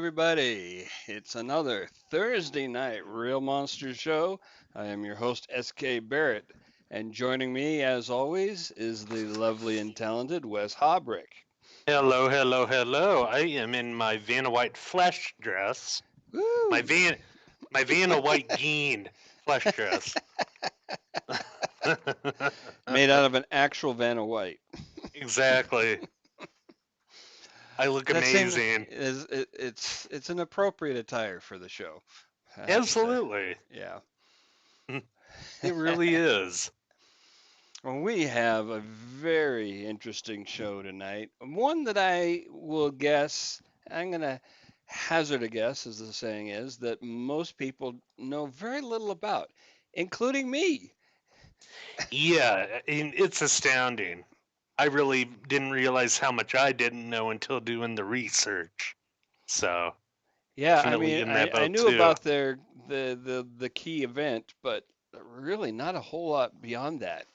everybody. It's another Thursday night Real Monsters show. I am your host, S.K. Barrett, and joining me, as always, is the lovely and talented Wess Haubrich. Hello, hello, hello. I am in my Vanna White flesh dress. My Woo! Van my Vanna White Geen flesh dress. Made out of an actual Vanna White. Exactly. I look That seems amazing. it's an appropriate attire for the show, I have to say. Absolutely. Yeah. It really is. Well, we have a very interesting show tonight. One that I will guess, I'm going to hazard a guess, as the saying is, that most people know very little about, including me. Yeah, it's astounding. I really didn't realize how much I didn't know until doing the research. So, Yeah, I definitely mean, in that I boat knew too. about the key event, but really not a whole lot beyond that.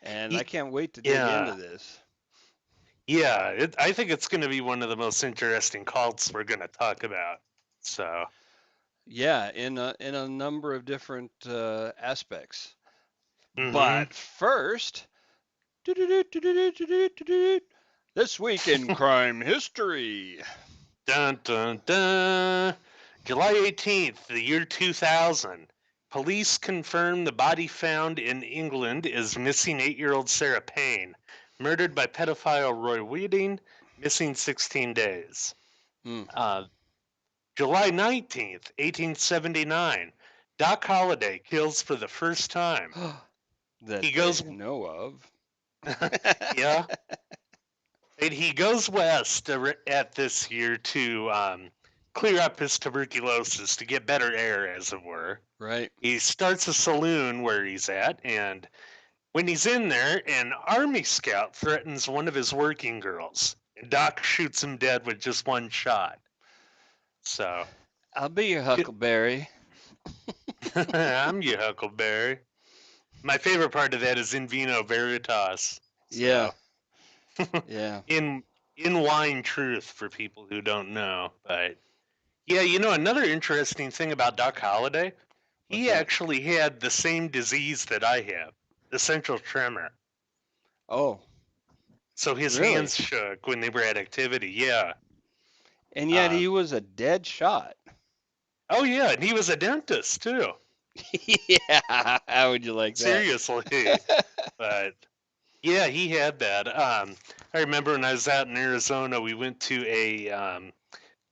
And I Y- can't wait to dig into Yeah. this. Yeah, I think it's going to be one of the most interesting cults we're going to talk about. So, Yeah, in a number of different aspects. hmm But first, this week in crime history. dun dun dun. July 18th, the year 2000. Police confirm the body found in England is missing 8-year-old Sarah Payne, murdered by pedophile Roy Weeding, missing 16 days. Hmm. Uh, July 19th, 1879. Doc Holliday kills for the first time. That He they goes know of. yeah, and he goes west at this year to clear up his tuberculosis to get better air, as it were. Right. He starts a saloon where he's at, and when he's in there, an army scout threatens one of his working girls, and Doc shoots him dead with just one shot. So, I'll be your Huckleberry. I'm your Huckleberry. My favorite part of that is in vino veritas. Yeah. So, Yeah. in in wine truth for people who don't know, but yeah, another interesting thing about Doc Holliday, What's he that? actually had the same disease that I have, essential tremor. Oh, So his really? hands shook when they were at activity. Yeah. And yet he Um, was a dead shot. oh yeah, and he was a dentist too. Yeah. How would you like that? Seriously. But yeah, he had that. I remember when I was out in Arizona, we went to a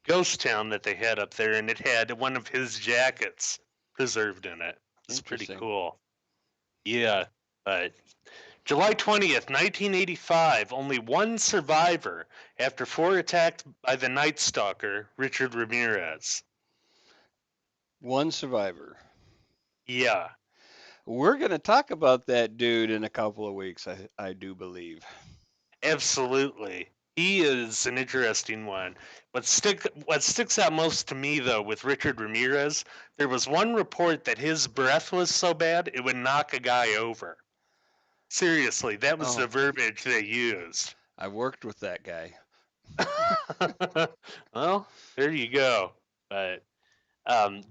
ghost town that they had up there, and it had one of his jackets preserved in it. It's pretty Interesting. cool. Yeah, but July 20th, 1985, only one survivor after four attacked by the Night Stalker, Richard Ramirez. One survivor. Yeah, We're going to talk about that dude in a couple of weeks, I do believe. absolutely. He is an interesting one. What sticks out most to me though with Richard Ramirez, there was one report that his breath was so bad it would knock a guy over. Seriously, that was Oh, the verbiage they used. I worked with that guy. Well, there you go. But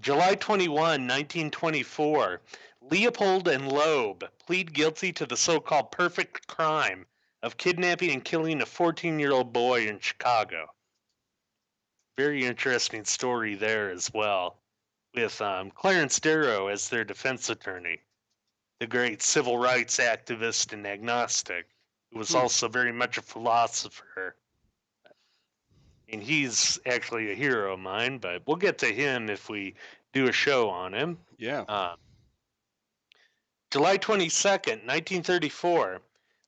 July 21, 1924, Leopold and Loeb plead guilty to the so called perfect crime of kidnapping and killing a 14-year-old boy in Chicago. Very interesting story there as well, with Clarence Darrow as their defense attorney, the great civil rights activist and agnostic, who was Hmm. also very much a philosopher. And he's actually a hero of mine, but we'll get to him if we do a show on him. Yeah. Uh, July 22nd, 1934,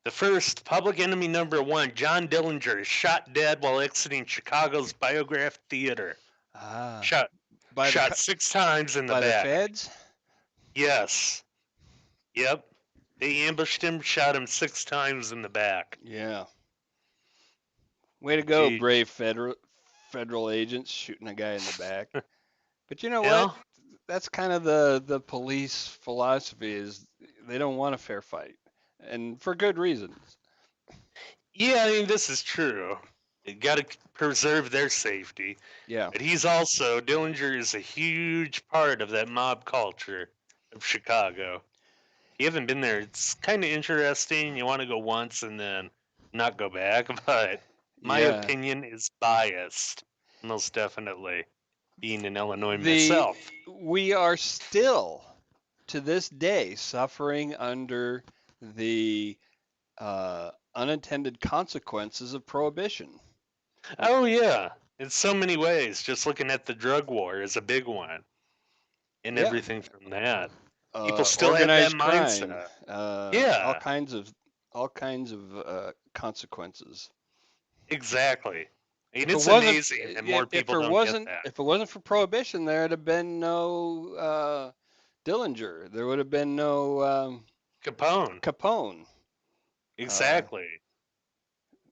the first Public Enemy #1, John Dillinger, is shot dead while exiting Chicago's Biograph Theater. Ah, Shot, by the shot 6 times in the by the back. feds? Yes. Yep. They ambushed him, shot him 6 times in the back. Yeah. Way to go, Gee. brave federal agents shooting a guy in the back. But you know what? Well, That's kind of the police philosophy is they don't want a fair fight. And for good reasons. yeah, I mean, this is true. got to preserve their safety. Yeah. But he's also, Dillinger is a huge part of that mob culture of Chicago. You haven't been there, it's kind of interesting. You want to go once and then not go back, but my Yeah. opinion is biased, most definitely, being in Illinois The myself. we are still to this day suffering under the unintended consequences of prohibition. Oh, yeah, in so many ways. Just looking at the drug war is a big one, and Yeah. everything from that. People still have that Organized crime, mindset. all Yeah, kinds of consequences. exactly. And If it it's wasn't, amazing that more people don't get that. if it wasn't for prohibition, there'd have been no Dillinger. There would have been no Capone, Capone. Uh, exactly.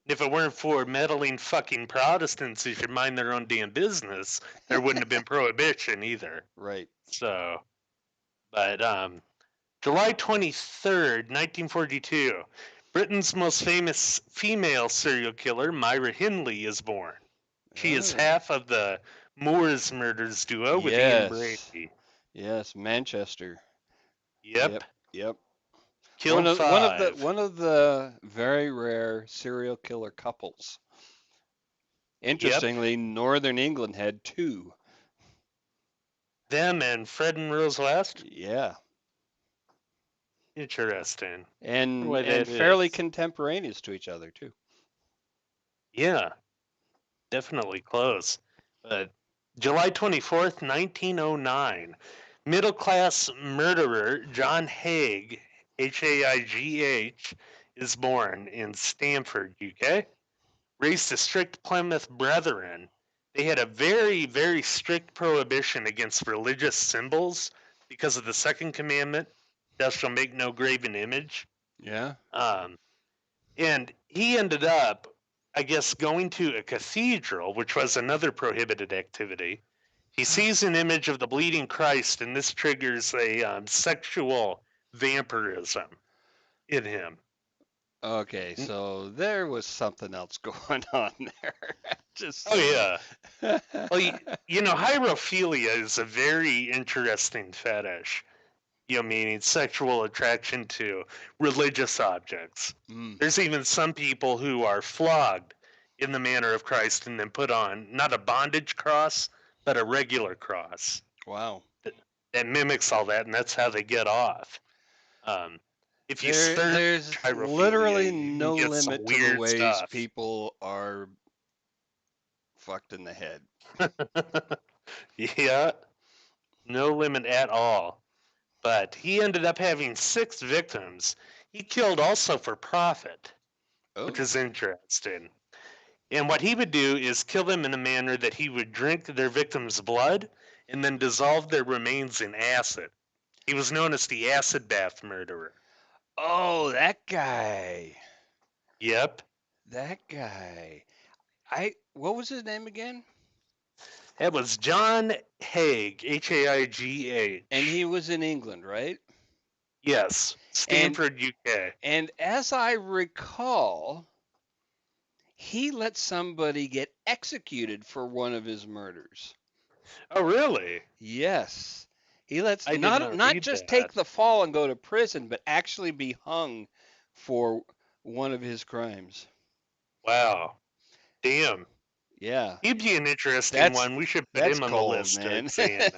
If it weren't for meddling fucking Protestants who should mind their own damn business, there wouldn't have been prohibition either. right. So, but July 23rd, 1942, Britain's most famous female serial killer, Myra Hindley, is born. She is Oh, half of the Moors murders duo with Ian yes. Brady. Yes, Manchester. Yep, Yep. Yep. killed five. One of the very rare serial killer couples. Yep, Interestingly, Northern England had two. them and Fred and Rose West. Yeah. Interesting. Why And that fairly is. contemporaneous to each other too. Yeah, definitely close. But July 24th, 1909, middle class murderer John Haig, Haigh, is born in Stamford, UK. Raised to strict Plymouth Brethren, they had a very, very strict prohibition against religious symbols because of the second commandment, thou shalt make no graven image. Yeah. Um, and he ended up, I guess, going to a cathedral, which was another prohibited activity. He sees an image of the bleeding Christ, and this triggers a sexual vampirism in him. Okay, so there was something else going on there. Just Oh, saying. yeah. Well, hierophilia is a very interesting fetish. Meaning sexual attraction to religious objects. Mm, There's even some people who are flogged in the manner of Christ and then put on not a bondage cross, but a regular cross wow. that, that mimics all that, and that's how they get off. Um, if you search There's hierophilia, literally you can no get some limit to the weird ways stuff. people are fucked in the head. Yeah, no limit at all. But he ended up having 6 victims. He killed also for profit, which Oh, is interesting. And what he would do is kill them in a manner that he would drink their victims' blood and then dissolve their remains in acid. He was known as the acid bath murderer. oh, that guy. Yep, That guy. I what was his name again? that was John Haig, And Haigh. he was in England, right? Yes, And Stanford, UK. and as I recall, he let somebody get executed for one of his murders. Oh, really? Yes. He lets I did not not read just that. take the fall and go to prison, but actually be hung for one of his crimes. Wow. Damn. Yeah. He'd be an interesting That's one. We should put that's him on the cold, list to man. examine.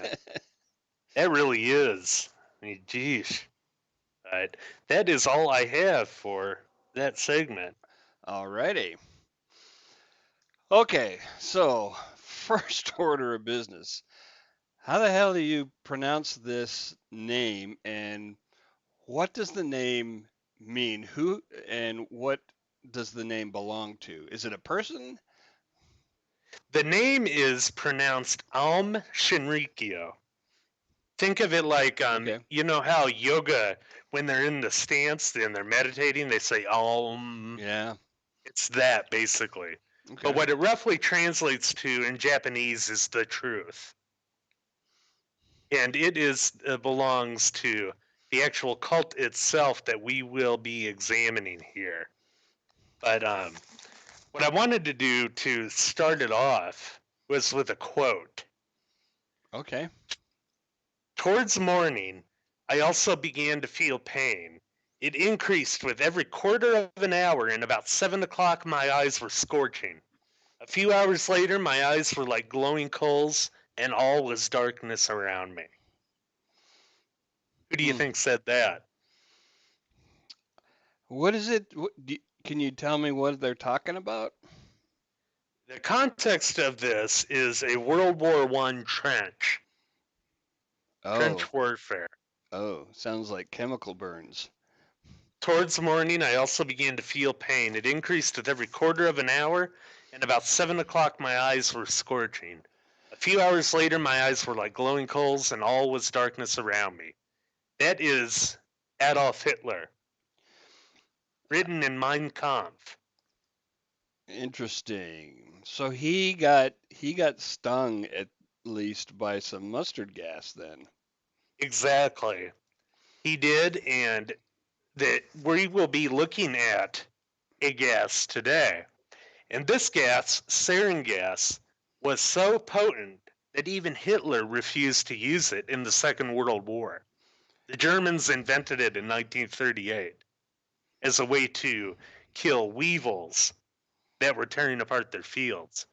That really is. I mean, geez. But that is all I have for that segment. Alrighty. Okay, so first order of business. How the hell do you pronounce this name and what does the name mean? Who and what does the name belong to? Is it a person? The name is pronounced Shinrikyo. Think of it like Okay. you know how yoga, when they're in the stance and they're meditating, they say Om. Yeah. It's that basically. But Okay. what it roughly translates to in Japanese is the truth, and it is belongs to the actual cult itself that we will be examining here. But What I wanted to do to start it off was with a quote. Okay. Towards morning, I also began to feel pain. It increased with every quarter of an hour, and about 7 o'clock my eyes were scorching. A few hours later, my eyes were like glowing coals, and all was darkness around me. Who do you Hmm. think said that? What is it? Can you tell me what they're talking about? The context of this is a World War I Oh, trench warfare. oh, sounds like chemical burns. Towards morning, I also began to feel pain. It increased with every quarter of an hour, and about 7 o'clock, my eyes were scorching. A few hours later, my eyes were like glowing coals, and all was darkness around me. That is Adolf Hitler, written in Mein Kampf. Interesting. So he got stung at least by some mustard gas then. Exactly. He did, and that we will be looking at a gas today. And this gas, sarin gas, was so potent that even Hitler refused to use it in the Second World War. The Germans invented it in 1938 as a way to kill weevils that were tearing apart their fields.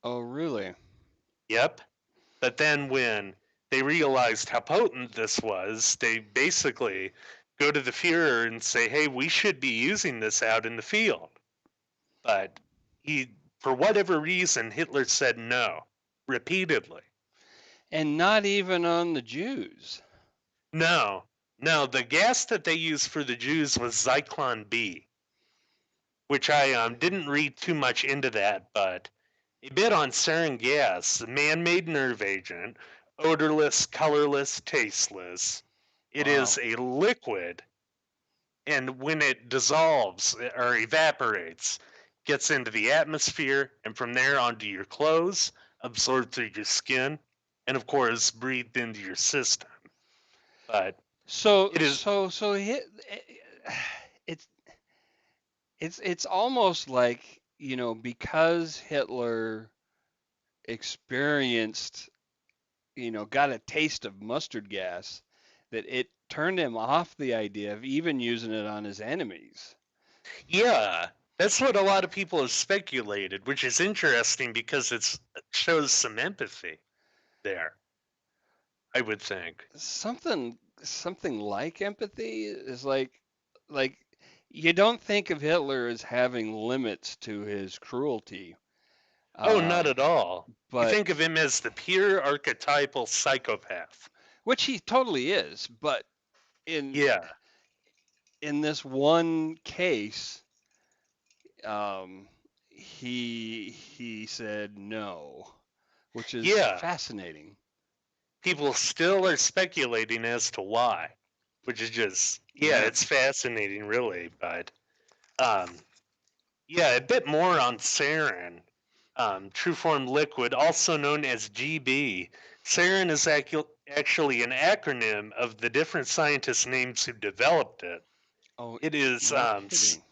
Oh, really? Yep. But then when they realized how potent this was, they basically go to the Fuhrer and say, hey, we should be using this out in the field. But he, for whatever reason, Hitler said no repeatedly. And not even on the Jews. No, no, the gas that they used for the Jews was Zyklon B, which I didn't read too much into that, but a bit on sarin gas, a man-made nerve agent, odorless, colorless, tasteless. It Wow. is a liquid, and when it dissolves or evaporates, gets into the atmosphere, and from there onto your clothes, absorbed through your skin, and of course breathed into your system. But So it is, so it's it's almost like, because Hitler experienced, got a taste of mustard gas, that it turned him off the idea of even using it on his enemies. yeah, that's what a lot of people have speculated, which is interesting because it shows some empathy there, I would think. Something like empathy is like you don't think of Hitler as having limits to his cruelty, Oh, not um, at all. You but think of him as the pure archetypal psychopath. which he totally is. But in Yeah, in this one case, um, he said no, which is yeah. fascinating. People still are speculating as to why, which is just, yeah, Yeah. it's fascinating, really. But um, yeah, a bit more on sarin, true form liquid, also known as GB. Sarin is actually an acronym of the different scientists' names who developed it. Oh, It is, no kidding.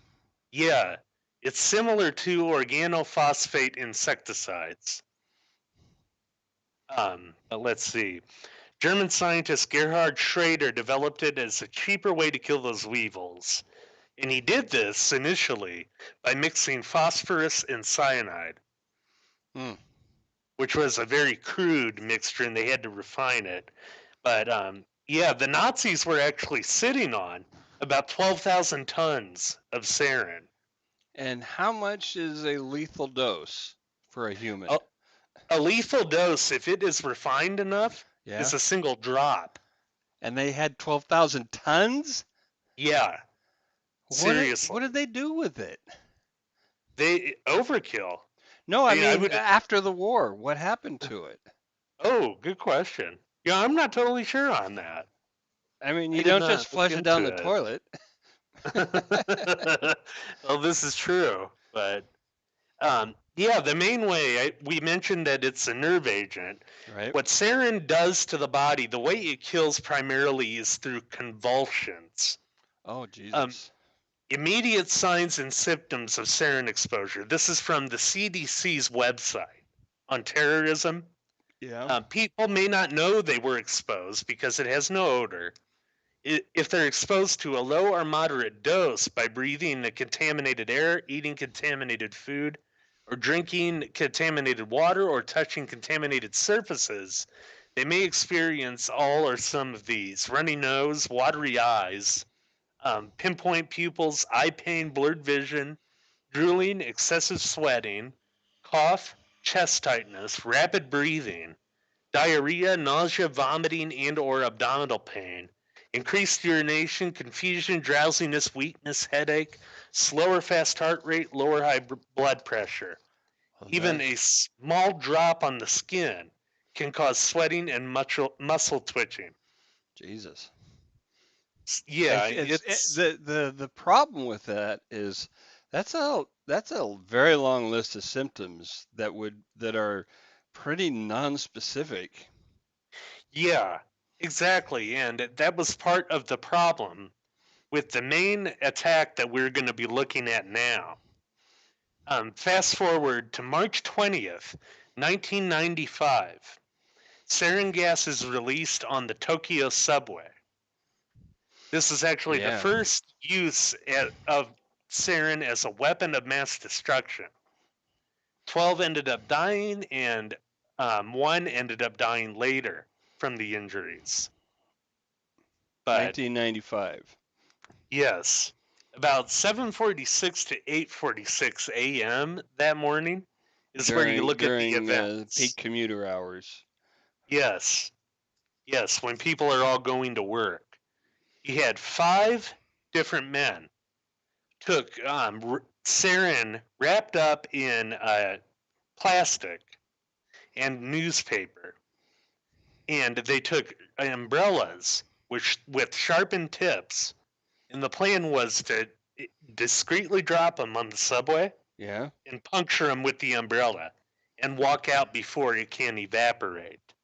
yeah, it's similar to organophosphate insecticides. But let's see. German scientist Gerhard Schrader developed it as a cheaper way to kill those weevils. And he did this initially by mixing phosphorus and cyanide, Hmm. which was a very crude mixture and they had to refine it. But yeah, the Nazis were actually sitting on about 12,000 tons of sarin. And how much is a lethal dose for a human? A, a lethal dose, if it is refined enough, Yeah. is a single drop. And they had 12,000 tons? Yeah, What seriously. did they do with it? They overkill. No, I I mean would. after the war, what happened to it? Oh, good question. Yeah, I'm not totally sure on that. I mean, I you did don't just not look flush it down the into toilet, it. Well, this is true, but yeah, the main way we mentioned that it's a nerve agent. right? What sarin does to the body, the way it kills primarily is through convulsions. Oh, Um, Jesus. Immediate signs and symptoms of sarin exposure. This is from the CDC's website on terrorism. Yeah. People may not know they were exposed because it has no odor. If they're exposed to a low or moderate dose by breathing the contaminated air, eating contaminated food, or drinking contaminated water, or touching contaminated surfaces, they may experience all or some of these: runny nose, watery eyes, pinpoint pupils, eye pain, blurred vision, drooling, excessive sweating, cough, chest tightness, rapid breathing, diarrhea, nausea, vomiting, and or abdominal pain, increased urination, confusion, drowsiness, weakness, headache, slower fast heart rate, lower high blood pressure. Well, Even a small drop on the skin can cause sweating and muscle twitching. Jesus. Yeah, The problem with that is that's a very long list of symptoms that are pretty non-specific. yeah, exactly. And that was part of the problem with the main attack that we're going to be looking at now. Fast forward to March 20th, 1995. Sarin gas is released on the Tokyo subway. This is actually the Yeah. first use of sarin as a weapon of mass destruction. 12 ended up dying, and one ended up dying later from the injuries. But 1995 yes, about 7:46 to 8:46 a.m. that morning is where you during look at the during peak events. commuter hours. Yes, yes, when people are all going to work. He had 5 different men took sarin wrapped up in plastic and newspaper, and they took umbrellas with sharpened tips, and the plan was to discreetly drop them on the subway Yeah. and puncture them with the umbrella and walk out before it can evaporate.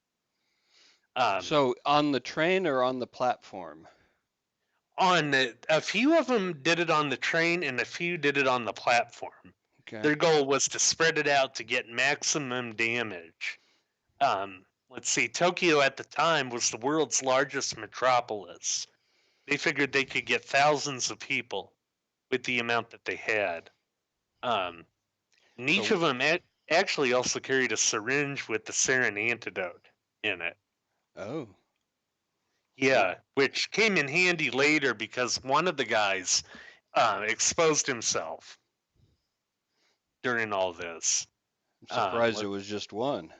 Um, So on the train or on the platform? on a few of them did it on the train, and a few did it on the platform. Okay. Their goal was to spread it out to get maximum damage. Let's see, Tokyo at the time was the world's largest metropolis. They figured they could get thousands of people with the amount that they had. Um, and each So of them actually also carried a syringe with the sarin antidote in it. oh, so Yeah, which came in handy later because one of the guys exposed himself during all this. I'm Um, surprised it was just one.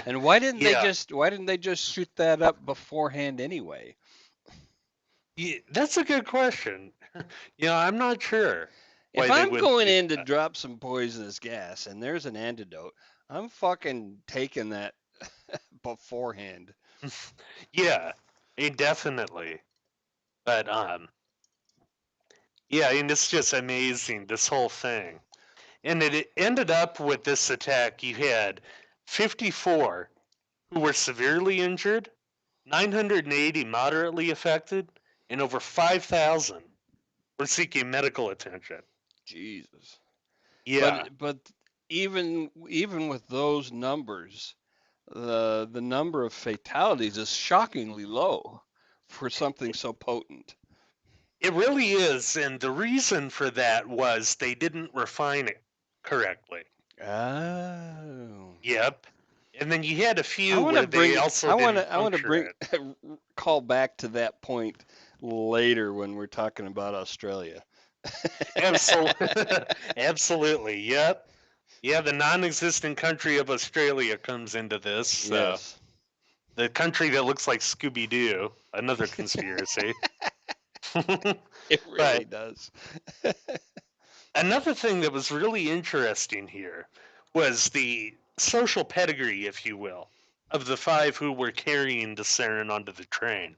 And why didn't they yeah, just why didn't they just shoot that up beforehand anyway? yeah, that's a good question. I'm not sure If why they I'm wouldn't going do in to that. drop some poisonous gas and there's an antidote, I'm fucking taking that beforehand. Yeah, definitely. But yeah, and it's just amazing this whole thing. And it ended up with this attack. You had 54 who were severely injured, 980 moderately affected, and over 5,000 were seeking medical attention. Jesus. Yeah, But even with those numbers, the number of fatalities is shockingly low for something so potent. it really is. And the reason for that was they didn't refine it correctly. Oh. Yep. And then you had a I few want to where they bring also didn't I want to puncture bring it. call back to that point later when we're talking about Australia. Absolutely. Absolutely. Yep. Yeah, the non existent country of Australia comes into this. So Yes. the country that looks like Scooby Doo, another conspiracy. It really But does. another thing that was really interesting here was the social pedigree, if you will, of the 5 who were carrying the sarin onto the train.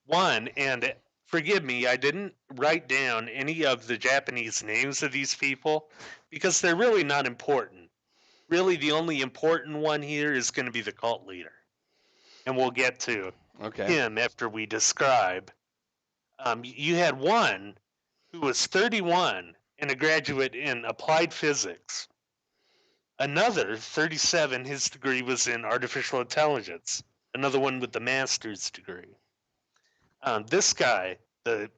One, and forgive me, I didn't write down any of the Japanese names of these people because they're really not important. Really, the only important one here is going to be the cult leader. And we'll get to Okay. him after we describe. You had one who was 31 and a graduate in applied physics. Another, 37, his degree was in artificial intelligence. Another one with the master's degree. This guy, the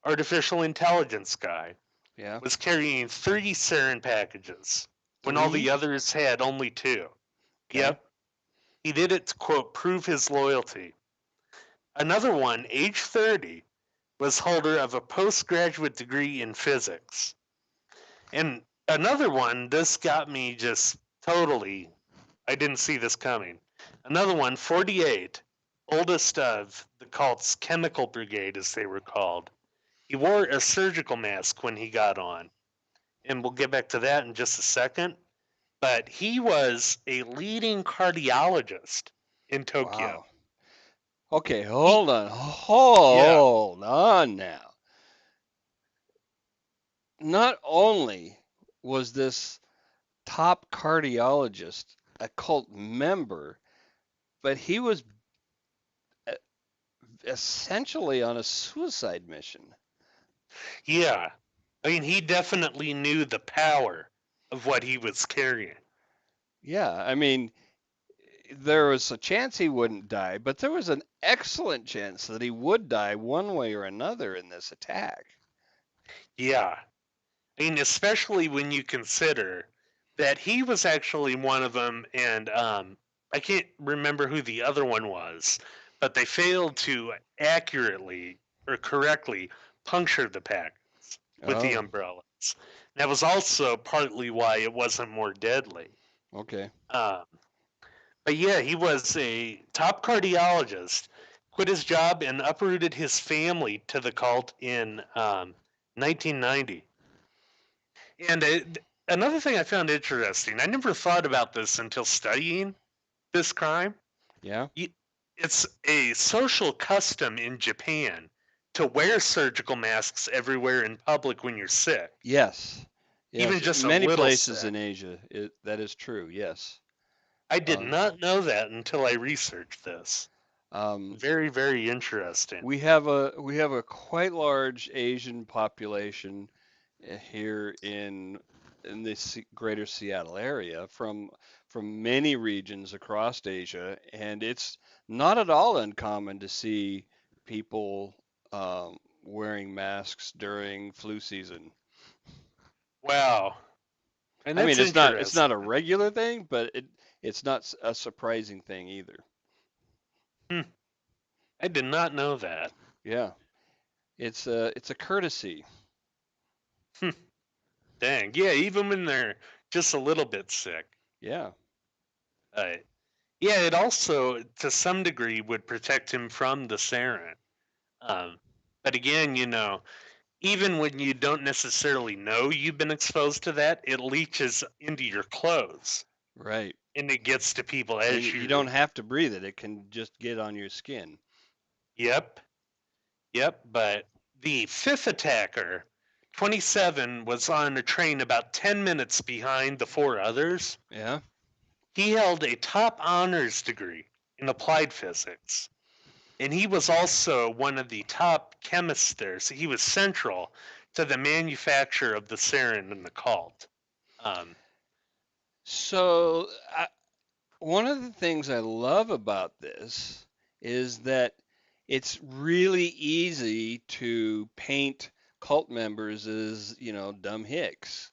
artificial intelligence guy, Yeah. was carrying 30 sarin packages when all the Three. others had only 2. Okay. Yep. He did it to, quote, prove his loyalty. Another one, age 30, was holder of a postgraduate degree in physics. And another one, this got me just totally, I didn't see this coming. Another one, 48, oldest of the cult's chemical brigade, as they were called. He wore a surgical mask when he got on. And we'll get back to that in just a second. But he was a leading cardiologist in Tokyo. Wow. Okay, He, hold on. yeah, Hold on now. Not only was this top cardiologist a cult member, but he was uh, essentially on a suicide mission. yeah. I mean, he definitely knew the power of what he was carrying. Yeah, I mean, there was a chance he wouldn't die, but there was an excellent chance that he would die one way or another in this attack. Yeah. I mean, especially when you consider that he was actually one of them, and I can't remember who the other one was, but they failed to accurately or correctly puncture the packets with the Oh, umbrellas. That was also partly why it wasn't more deadly. okay. Um, but yeah, he was a top cardiologist, quit his job, and uprooted his family to the cult in 1990. And another thing I found interesting, I never thought about this until studying this crime. Yeah. It's a social custom in Japan to wear surgical masks everywhere in public when you're sick, Yes. even Yes. just a Many little places sick. in Asia, that is true. Yes. I did Um, not know that until I researched this. um, Very, very interesting. we have a quite large Asian population here in the greater Seattle area from many regions across Asia, and it's not at all uncommon to see people wearing masks during flu season. Wow. And I mean, that's it's not a interesting. regular thing, but it's not a surprising thing either. Hmm. I did not know that. Yeah, it's a courtesy. Hmm. Dang. Yeah, even when they're just a little bit sick. Yeah, Uh, yeah, it also, to some degree, would protect him from the sarin. Um, but again, even when you don't necessarily know you've been exposed to that, it leaches into your clothes right. and it gets to people And as you you're. don't have to breathe it; it can just get on your skin. Yep, yep. But the fifth attacker, 27, was on a train about 10 minutes behind the 4 others. Yeah. He held a top honors degree in applied physics. And he was also one of the top chemists there. So he was central to the manufacture of the sarin in the cult. Um, So one of the things I love about this is that it's really easy to paint cult members as, dumb hicks,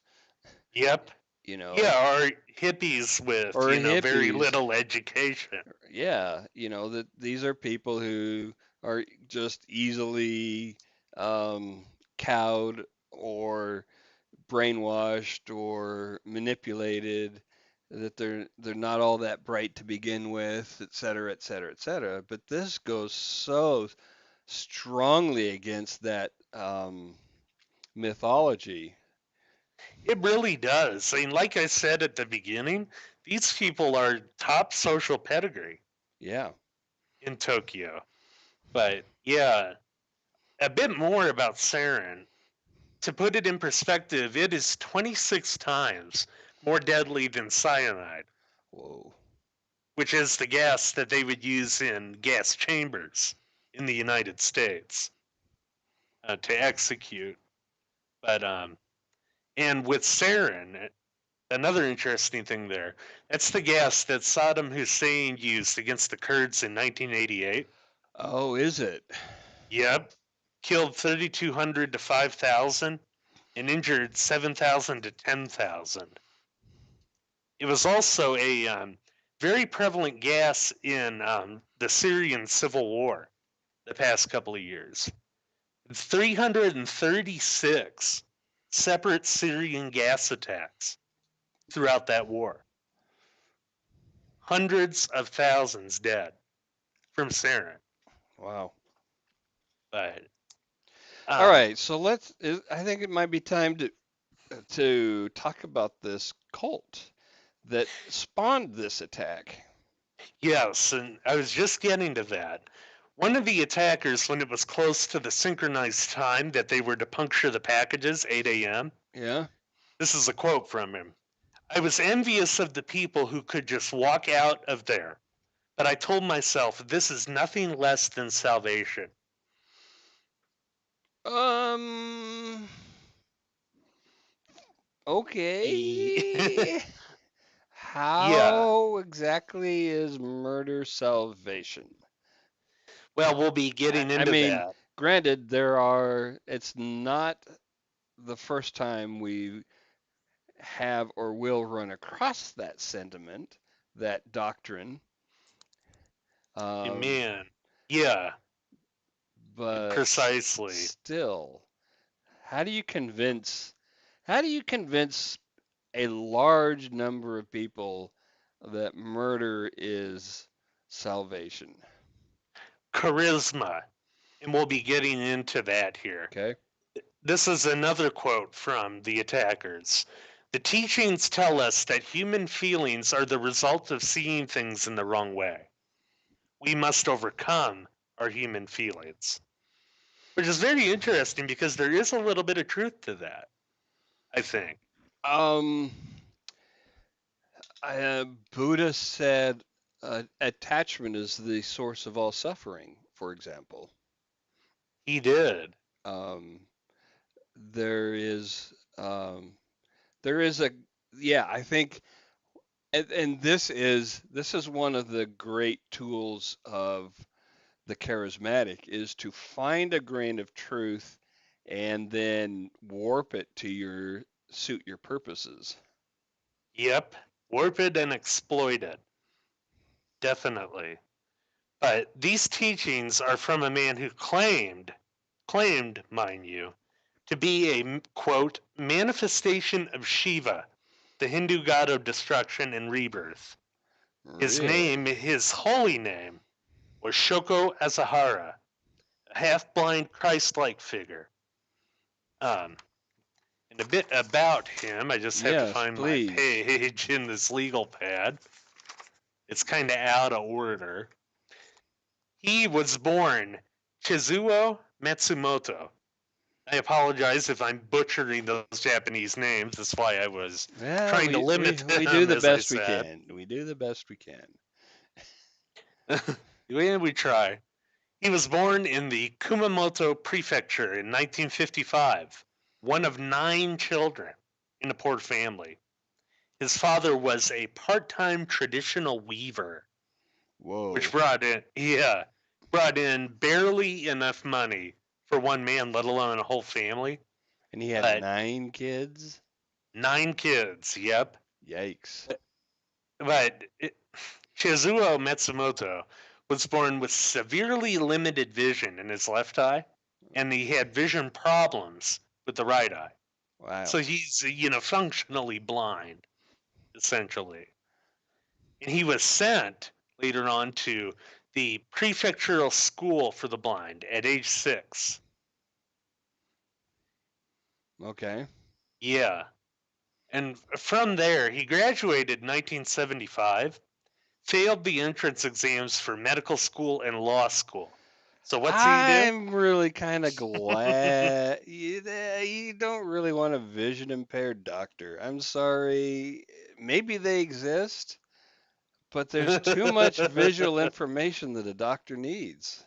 yep. you know, Yeah, or hippies with, or very hippies. little education. Yeah, that these are people who are just easily um, cowed or brainwashed or manipulated, that they're not all that bright to begin with, et cetera, et cetera, et cetera. But this goes so strongly against that mythology. It really does. I mean, like I said at the beginning, these people are top social pedigree Yeah. in Tokyo. But yeah, a bit more about sarin. To put it in perspective, it is 26 times more deadly than cyanide, Whoa. which is the gas that they would use in gas chambers in the United States to execute. But and with sarin, another interesting thing there, that's the gas that Saddam Hussein used against the Kurds in 1988. Oh, is it? Yep. Killed 3,200 to 5,000 and injured 7,000 to 10,000. It was also a very prevalent gas in the Syrian civil war the past couple of years. 336 separate Syrian gas attacks throughout that war. Hundreds of thousands dead from sarin. Wow. But All um, right, so I think it might be time to talk about this cult that spawned this attack. yes, and I was just getting to that. One of the attackers, when it was close to the synchronized time that they were to puncture the packages, 8 a.m., Yeah. this is a quote from him. I was envious of the people who could just walk out of there, but I told myself this is nothing less than salvation. Um. yeah, Okay. How exactly is murder salvation? well, we'll be getting I into mean, that. granted, it's not the first time we have or will run across that sentiment, that doctrine. Um, Man, yeah, but precisely. still, how do you convince how do you convince a large number of people that murder is salvation? Charisma, and we'll be getting into that here. Okay. This is another quote from the attackers. The teachings tell us that human feelings are the result of seeing things in the wrong way. We must overcome our human feelings, which is very interesting because there is a little bit of truth to that, I think. Um, Buddha said attachment is the source of all suffering, for example. He did. Um, there is um, there is a yeah, I think and this is one of the great tools of the charismatic is to find a grain of truth and then warp it to your suit your purposes. Yep. Warp it and exploit it. Definitely. But these teachings are from a man who claimed, mind you, to be a quote manifestation of Shiva, the Hindu god of destruction and rebirth. Really? His holy name, was Shoko Asahara, a half-blind Christ-like figure. Um, and a bit about him, I just have to Yes, find my please. page in this legal pad. It's kind of out of order. He was born Chizuo Matsumoto. I apologize if I'm butchering those Japanese names. That's why I was Yeah, trying to we limit we do them, the as I best we said. can. We do the best we can. we try. He was born in the Kumamoto Prefecture in 1955, one of 9 children in a poor family. His father was a part-time traditional weaver, which Whoa. brought in barely enough money for one man, let alone a whole family. And he had But 9 kids? 9 kids, yep. Yikes. But Chizuo Matsumoto was born with severely limited vision in his left eye, and he had vision problems with the right eye. Wow. So he's, functionally blind, essentially. And he was sent later on to the prefectural school for the blind at age 6. Okay. Yeah. And from there, he graduated in 1975, failed the entrance exams for medical school and law school. So what's he do? I'm really kind of glad you don't really want a vision impaired doctor. I'm sorry. Maybe they exist, but there's too much visual information that a doctor needs.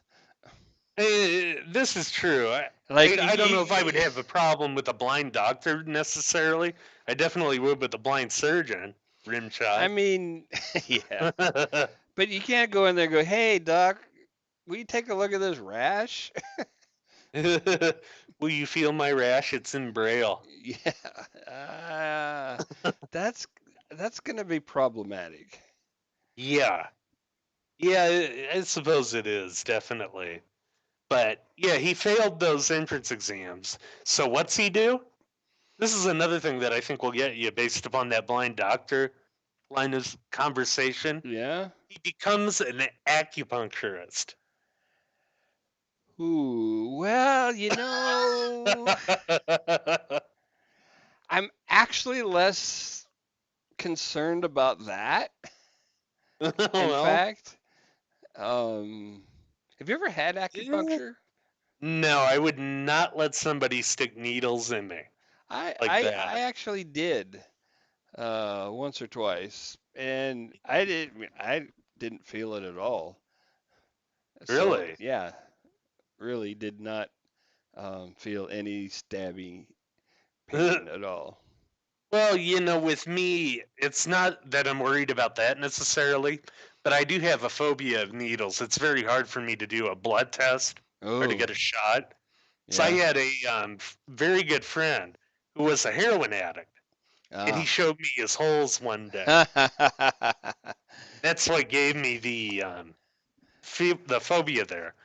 This is true. Like if I don't know if I would you, have a problem with a blind doctor necessarily. I definitely would with a blind surgeon. Rim I shot. mean, yeah, but you can't go in there and go, "Hey, doc, will you take a look at this rash?" Will you feel my rash? It's in braille. Yeah, that's that's gonna be problematic. Yeah. Yeah, I suppose it is, definitely. But yeah, he failed those entrance exams. So what's he do? This is another thing that I think will get you based upon that blind doctor line of conversation. Yeah. He becomes an acupuncturist. Ooh, well, I'm actually less concerned about that. In Well, fact, have you ever had eh, acupuncture? no, I would not let somebody stick needles in me I like I, I that. actually did once or twice, and I didn't feel it at all. So Really? yeah, really did not feel any stabbing pain at all. Well, with me, it's not that I'm worried about that necessarily, but I do have a phobia of needles. It's very hard for me to do a blood test or to Oh, get a shot. So I yeah. had a very good friend who was a heroin addict, and he Ah. showed me his holes one day. That's what gave me the phobia there.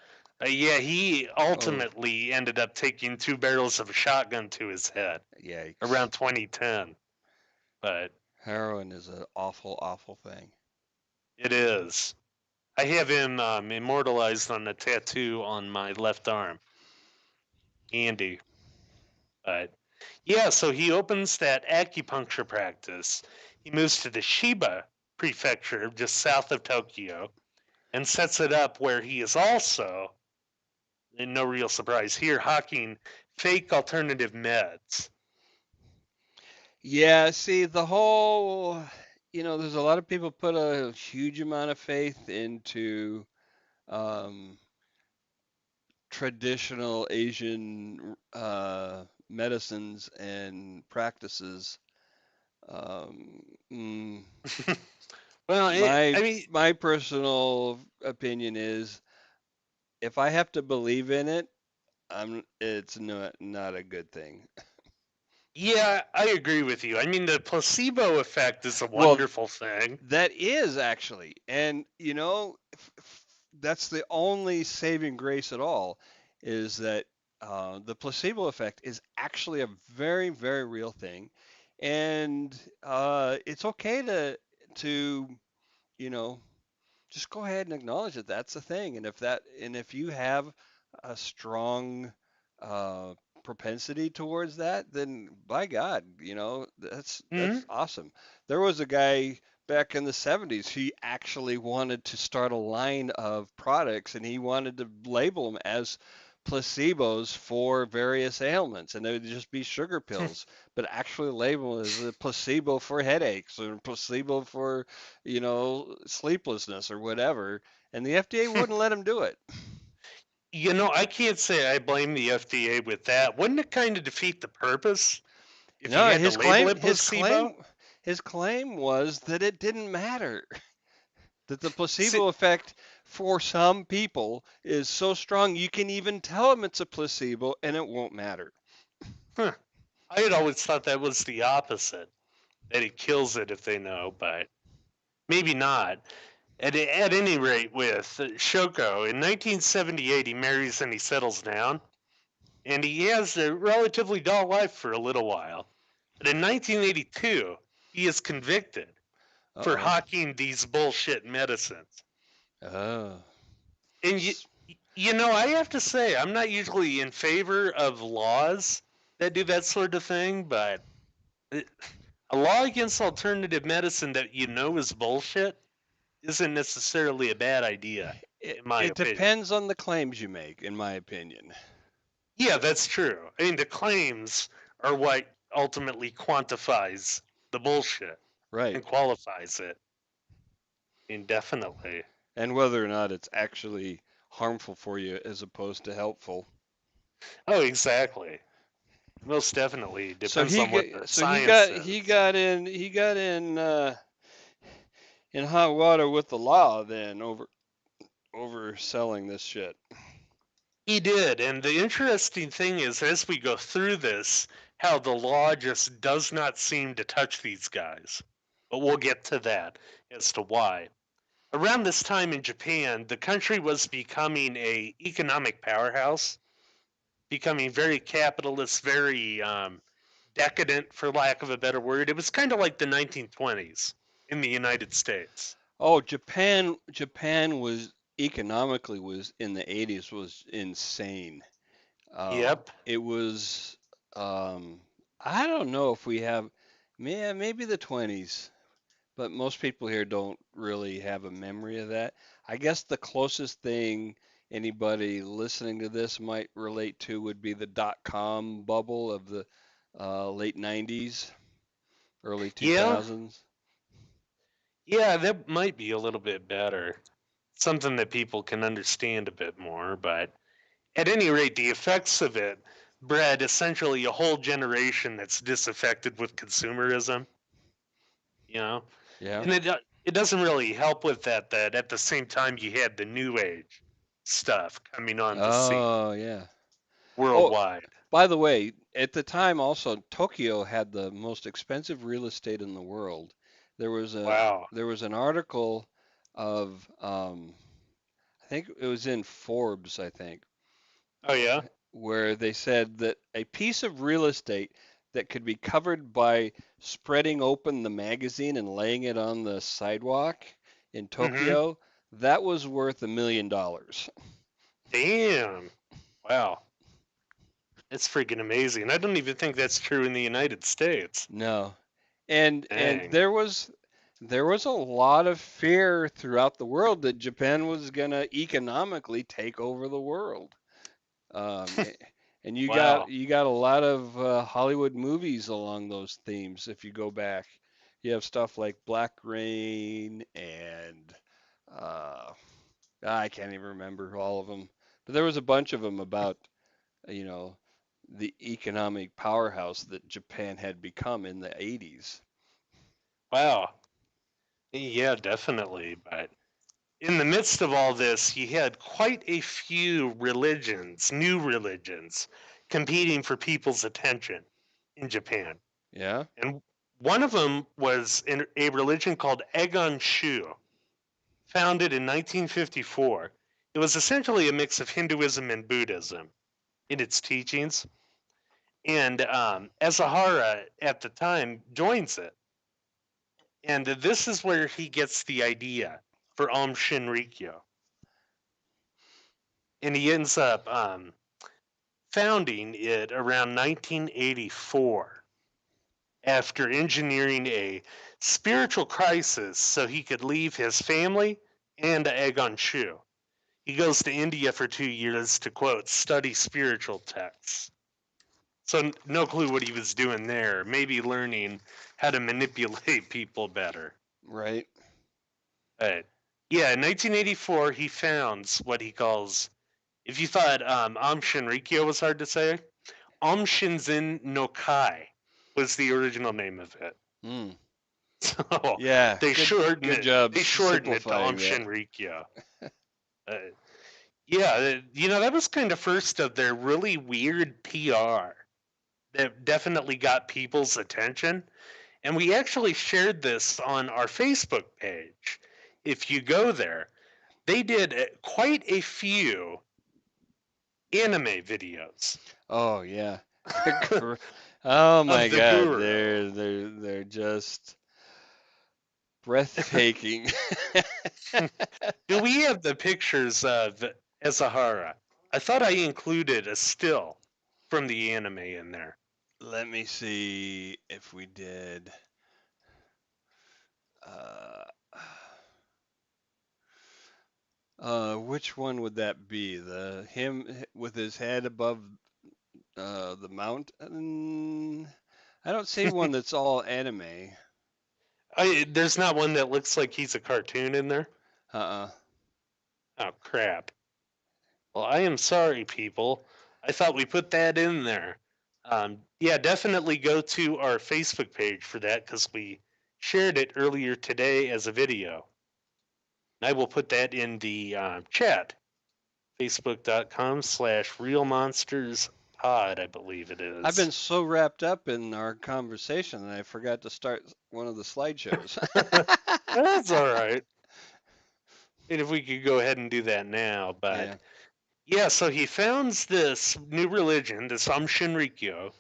Yeah, he Oh, ultimately ended up taking 2 barrels of a shotgun to his head yikes. around 2010. But Heroin is an awful, awful thing. it is. I have him immortalized on a tattoo on my left arm, Andy. But yeah, so he opens that acupuncture practice. He moves to the Shiba prefecture, just south of Tokyo, and sets it up where he is also, and no real surprise here, hawking fake alternative meds. Yeah, see, there's a lot of people put a huge amount of faith into um, traditional Asian medicines and practices. Um, mm, Well, my I mean, my personal opinion is if I have to believe in it, it's not a good thing. yeah, I agree with you. I mean, the placebo effect is a Well, wonderful thing. that is actually, and that's the only saving grace at all, is that the placebo effect is actually a very, very real thing, and it's okay to you know just go ahead and acknowledge that that's a thing. And if you have a strong uh, propensity towards that, then by God, Hmm? that's awesome. There was a guy back in the 70s. He actually wanted to start a line of products, and he wanted to label them as placebos for various ailments, and they would just be sugar pills, but actually label as a placebo for headaches or placebo for sleeplessness or whatever, and the FDA wouldn't let him do it. I can't say I blame the FDA with that. Wouldn't it kind of defeat the purpose if you No, had to his label claim, it his placebo? claim, his claim was that it didn't matter. That the See, placebo effect for some people is so strong you can even tell them it's a placebo and it won't matter. huh, I had always thought that was the opposite, that it kills it if they know, but maybe not. At any rate, with Shoko, in 1978, he marries and he settles down, and he has a relatively dull life for a little while. But in 1982, he is convicted for Uh-oh. hawking these bullshit medicines. Oh. And S- I have to say, I'm not usually in favor of laws that do that sort of thing, but a law against alternative medicine that you know is bullshit isn't necessarily a bad idea, It, in my it opinion. depends on the claims you make, in my opinion. Yeah, that's true. I mean, the claims are what ultimately quantifies the bullshit Right. and qualifies it indefinitely. And whether or not it's actually harmful for you as opposed to helpful. Oh, exactly. Most definitely. So Depends on what the he science got says. in hot water with the law then over selling this shit. He did, and the interesting thing is, as we go through this, how the law just does not seem to touch these guys. But we'll get to that as to why. Around this time in Japan, the country was becoming a economic powerhouse, becoming very capitalist, very decadent, for lack of a better word. It was kind of like the 1920s in the United States. Oh, Japan was economically was in the 80s was insane. Yep. It was I don't know if we have maybe the 20s, but most people here don't really have a memory of that. I guess the closest thing anybody listening to this might relate to would be the dot-com bubble of the late 90s, early Yeah. 2000s. Yeah, that might be a little bit better. Something that people can understand a bit more, but at any rate, the effects of it bred essentially a whole generation that's disaffected with consumerism, you know? Yeah. And it doesn't really help with that at the same time you had the new age stuff coming on the scene Oh, yeah. Oh, worldwide. by the way, at the time also Tokyo had the most expensive real estate in the world. There was a Wow. there was an article of I think it was in Forbes, I think, Oh yeah. where they said that a piece of real estate that could be covered by spreading open the magazine and laying it on the sidewalk in Mhm. Tokyo, that was worth $1 million. Damn. Wow. It's freaking amazing. I don't even think that's true in the United States. No. And Dang. there was a lot of fear throughout the world that Japan was gonna economically take over the world. Um, a- and Wow. you got a lot of Hollywood movies along those themes. If you go back, you have stuff like Black Rain and uh, I can't even remember all of them, but there was a bunch of them about you know the economic powerhouse that Japan had become in the 80s. Wow. Yeah, definitely. But in the midst of all this, you had quite a few religions, new religions, competing for people's attention in Japan. Yeah. And one of them was a religion called Egon Shu, founded in 1954. It was essentially a mix of Hinduism and Buddhism in its teachings. And Asahara at the time joins it. And this is where he gets the idea for Shinrikyo. And he ends up founding it around 1984 after engineering a spiritual crisis so he could leave his family and Egon Shu. He goes to India for 2 years to, quote, study spiritual texts. So, no clue what he was doing there. Maybe learning how to manipulate people better. Right. But yeah, in 1984, he founds what he calls, if you thought Am Shinrikyo was hard to say, Om Shinzen no Kai was the original name of it. Mm. So Yeah. they shorten Good it. job They shorten it to Om simplifying that. Shinrikyo. Uh, yeah, that was kind of first of their really weird PR that definitely got people's attention. And we actually shared this on our Facebook page. If you go there, they did quite a few anime videos Oh yeah. Oh my of the God. guru. They're just breathtaking. Do we have the pictures of Ezahara? I thought I included a still from the anime in there. Let me see if we did. Uh, which one would that be? The him with his head above the mountain? I don't see one that's all anime. There's not one that looks like he's a cartoon in there. Uh-uh. Oh crap! Well, I am sorry, people. I thought we put that in there. Yeah, definitely go to our Facebook page for that because we shared it earlier today as a video. I will put that in the chat. Facebook.com/Real.Monsters Pod, I believe it I've is. been so wrapped up in our conversation that I forgot to start one of the slideshows. That's all right. And if we could go ahead and do that now, but Yeah. yeah, so he founds this new religion, this Shinrikyo,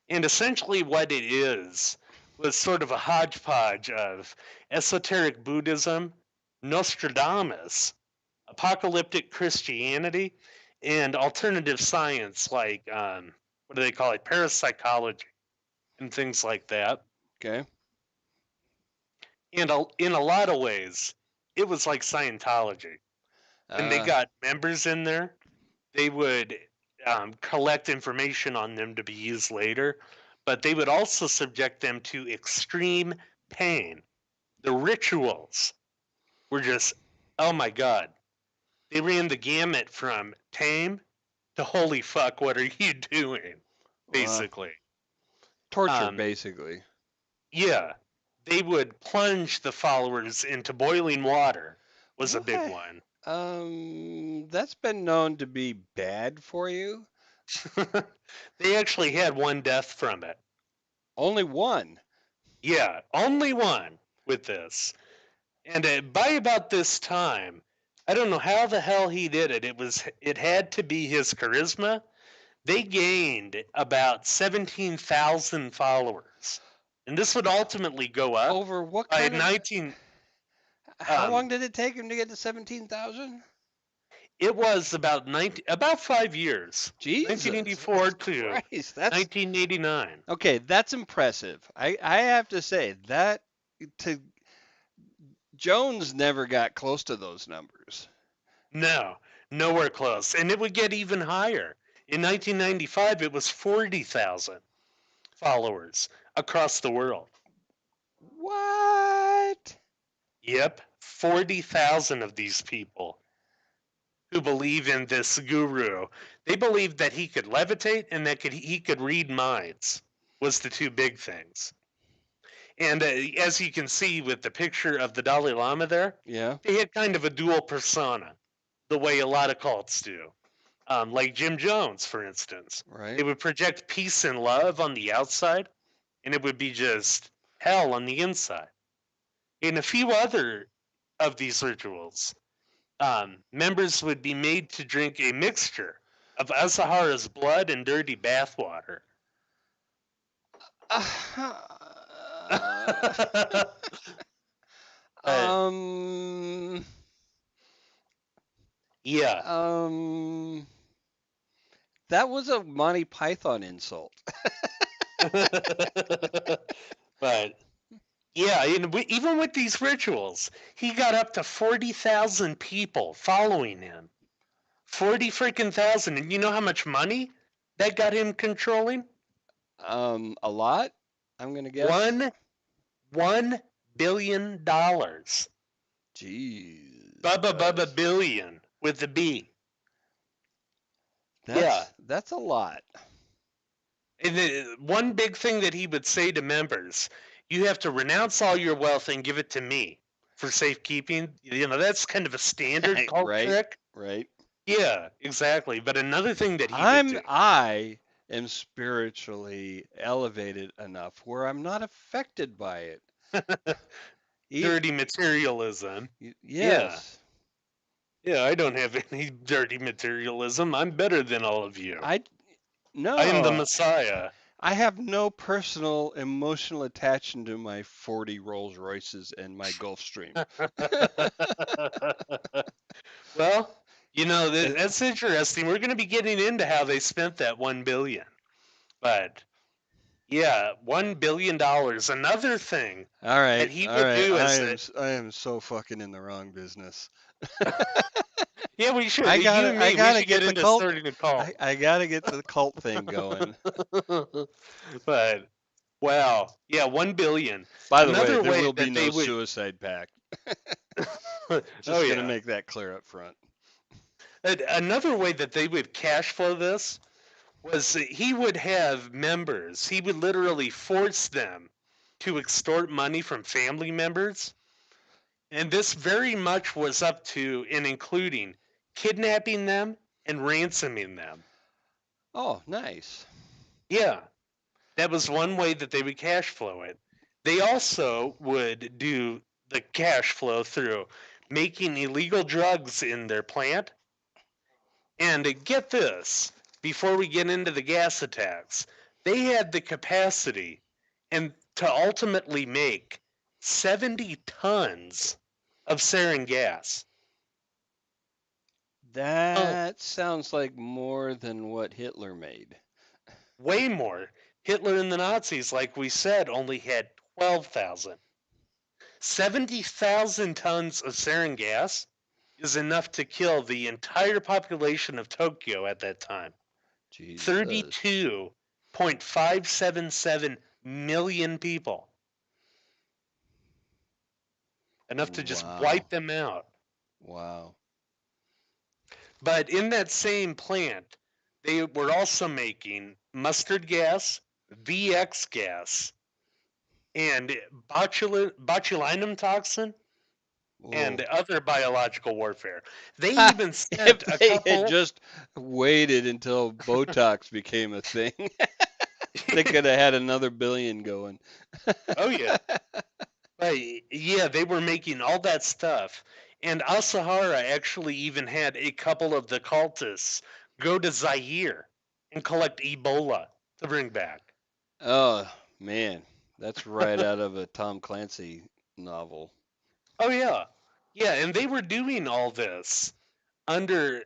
and essentially what it is was sort of a hodgepodge of esoteric Buddhism, Nostradamus, apocalyptic Christianity, and alternative science like what do they call it, parapsychology and things like that. Okay. And in a lot of ways, it was like Scientology. When they Uh, got members in there, they would collect information on them to be used later, but they would also subject them to extreme pain. The rituals were just, oh my God. They ran the gamut from tame to holy fuck, what are you doing? uh, Basically. torture, Um, basically. yeah, they would plunge the followers into boiling water, was a big What? one. That's been known to be bad for you. They actually had one death from it. Only one. Yeah, only one with this. And by about this time, I don't know how the hell he did it. It had to be his charisma. They gained about 17,000 followers. And this would ultimately go up Over what by kind of? 19 How long um did it take him to get to 17,000? it was about 5 years. Jesus 1984 to Christ, that's 1989. okay. That's impressive. I have to say that to Jones never got close to those numbers. No, nowhere close. And it would get even higher. In 1995 it was 40,000 followers across the world. What? Yep, 40,000 of these people who believe in this guru. They believed that he could levitate and that he could read minds was the two big things. And as you can see with the picture of the Dalai Lama there, Yeah. they had kind of a dual persona, the way a lot of cults do. Like Jim Jones, for instance. Right. They would project peace and love on the outside, and it would be just hell on the inside. In a few other of these rituals, members would be made to drink a mixture of Asahara's blood and dirty bathwater. uh, um. yeah. Um. That was a Monty Python insult. But yeah, and even with these rituals, he got up to 40,000 people following him. 40 freaking thousand. And you know how much money that got him controlling? A lot. I'm gonna guess. $1 billion. Bubba Jesus. billion with the B. Yeah. That's a lot. And one big thing that he would say to members, you have to renounce all your wealth and give it to me for safekeeping. That's kind of a standard cult Right. trick. Right. Yeah, exactly. But another thing that he would do. I am spiritually elevated enough where I'm not affected by it. Dirty materialism. Yeah. Yes. Yeah, I don't have any dirty materialism. I'm better than all of you. I I am the no. Messiah. I have no personal emotional attachment to my 40 Rolls Royces and my Gulfstream. Well, Uh, that's interesting. We're going to be getting into how they spent that 1 billion. But yeah, $1 billion. Another thing All that right, he all would right. do is that I am so fucking in the wrong business. yeah, we should. You and I me, we gotta should get get the into cult. starting a cult. I gotta get the cult thing going. But wow, yeah, 1 billion. By the way, Another there way will be that they no would. suicide pact. Oh Just gonna yeah. make that clear up front. Another way that they would cash flow this was that he would have members. He would literally force them to extort money from family members. And this very much was up to and including kidnapping them and ransoming them. Oh, nice. Yeah, that was one way that they would cash flow it. They also would do the cash flow through making illegal drugs in their plant. And get this, before we get into the gas attacks, they had the capacity and to ultimately make 70 tons of sarin gas. Oh, That sounds like more than what Hitler made. way more. Hitler and the Nazis, like we said, only had 12,000. 70,000 tons of sarin gas is enough to kill the entire population of Tokyo at that time. Jesus. 32.577 million people. Enough to just Wow. wipe them out. Wow. But in that same plant, they were also making mustard gas, VX gas, and botulinum toxin and Whoa. other biological warfare. They even sent If a they had couple. just waited until Botox became a thing, they could have had another billion going. Oh yeah, yeah, they were making all that stuff. And Asahara actually even had a couple of the cultists go to Zaire and collect Ebola to bring back. Oh, man. That's right out of a Tom Clancy novel. Oh yeah, yeah, and they were doing all this under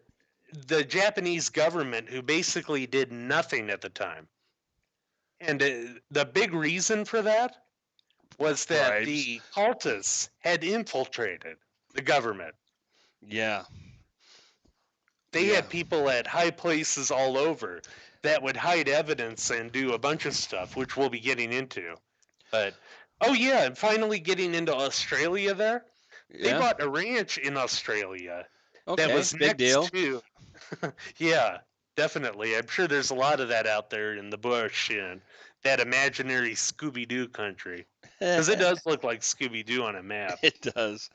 the Japanese government, who basically did nothing at the time. And the big reason for that was that Bribes. the cultists had infiltrated the government. Yeah. They Yeah. had people at high places all over that would hide evidence and do a bunch of stuff, which we'll be getting into. But oh yeah, and finally getting into Australia there. They Yeah. bought a ranch in Australia that Okay. was Big next deal. to yeah, definitely. I'm sure there's a lot of that out there in the bush and that imaginary Scooby Doo country. Because it does look like Scooby Doo on a map. It does.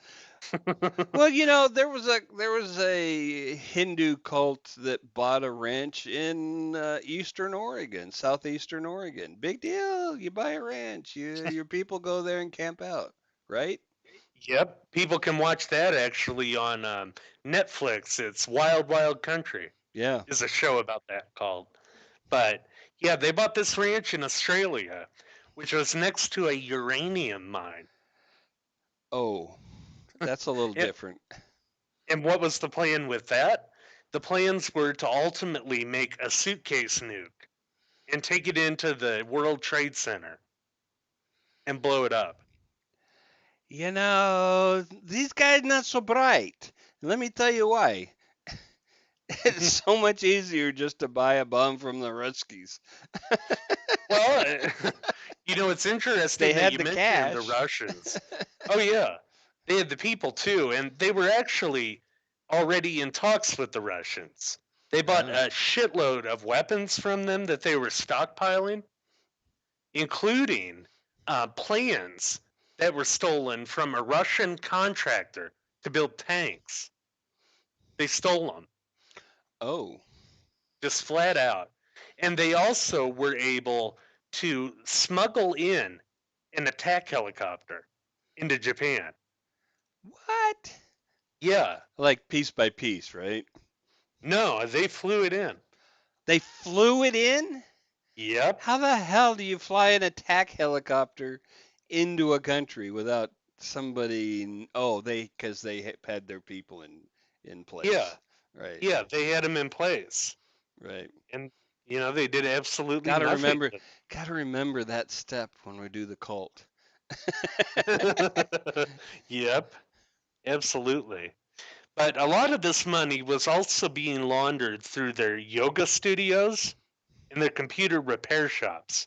Well, there was a Hindu cult that bought a ranch in eastern Oregon, southeastern Oregon. Big deal. You buy a ranch. Your people go there and camp out, right? Yep, people can watch that actually on Netflix. It's Wild Wild Country Yeah. is a show about that called. But yeah, they bought this ranch in Australia, which was next to a uranium mine. Oh, that's a little And, different. and what was the plan with that? The plans were to ultimately make a suitcase nuke and take it into the World Trade Center and blow it up. These guys not so bright. Let me tell you why. It's so much easier just to buy a bomb from the Ruskies. Well, it's They interesting that had you the mentioned the cash. Russians. Oh yeah, they had the people too, and they were actually already in talks with the Russians. They bought Oh. a shitload of weapons from them that they were stockpiling, including plans that were stolen from a Russian contractor to build tanks. They stole them, Oh. just flat out. And they also were able to smuggle in an attack helicopter into Japan. What? Yeah, Like piece by piece, right? no, they flew it in. They flew it in? Yep. How the hell do you fly an attack helicopter into a country without somebody? Oh, because they had their people in Yeah, place. Right. yeah, they had them in place. Right. And, they did absolutely Got to nothing. remember got to remember that step when we do the cult. Yep, absolutely. But a lot of this money was also being laundered through their yoga studios and their computer repair shops,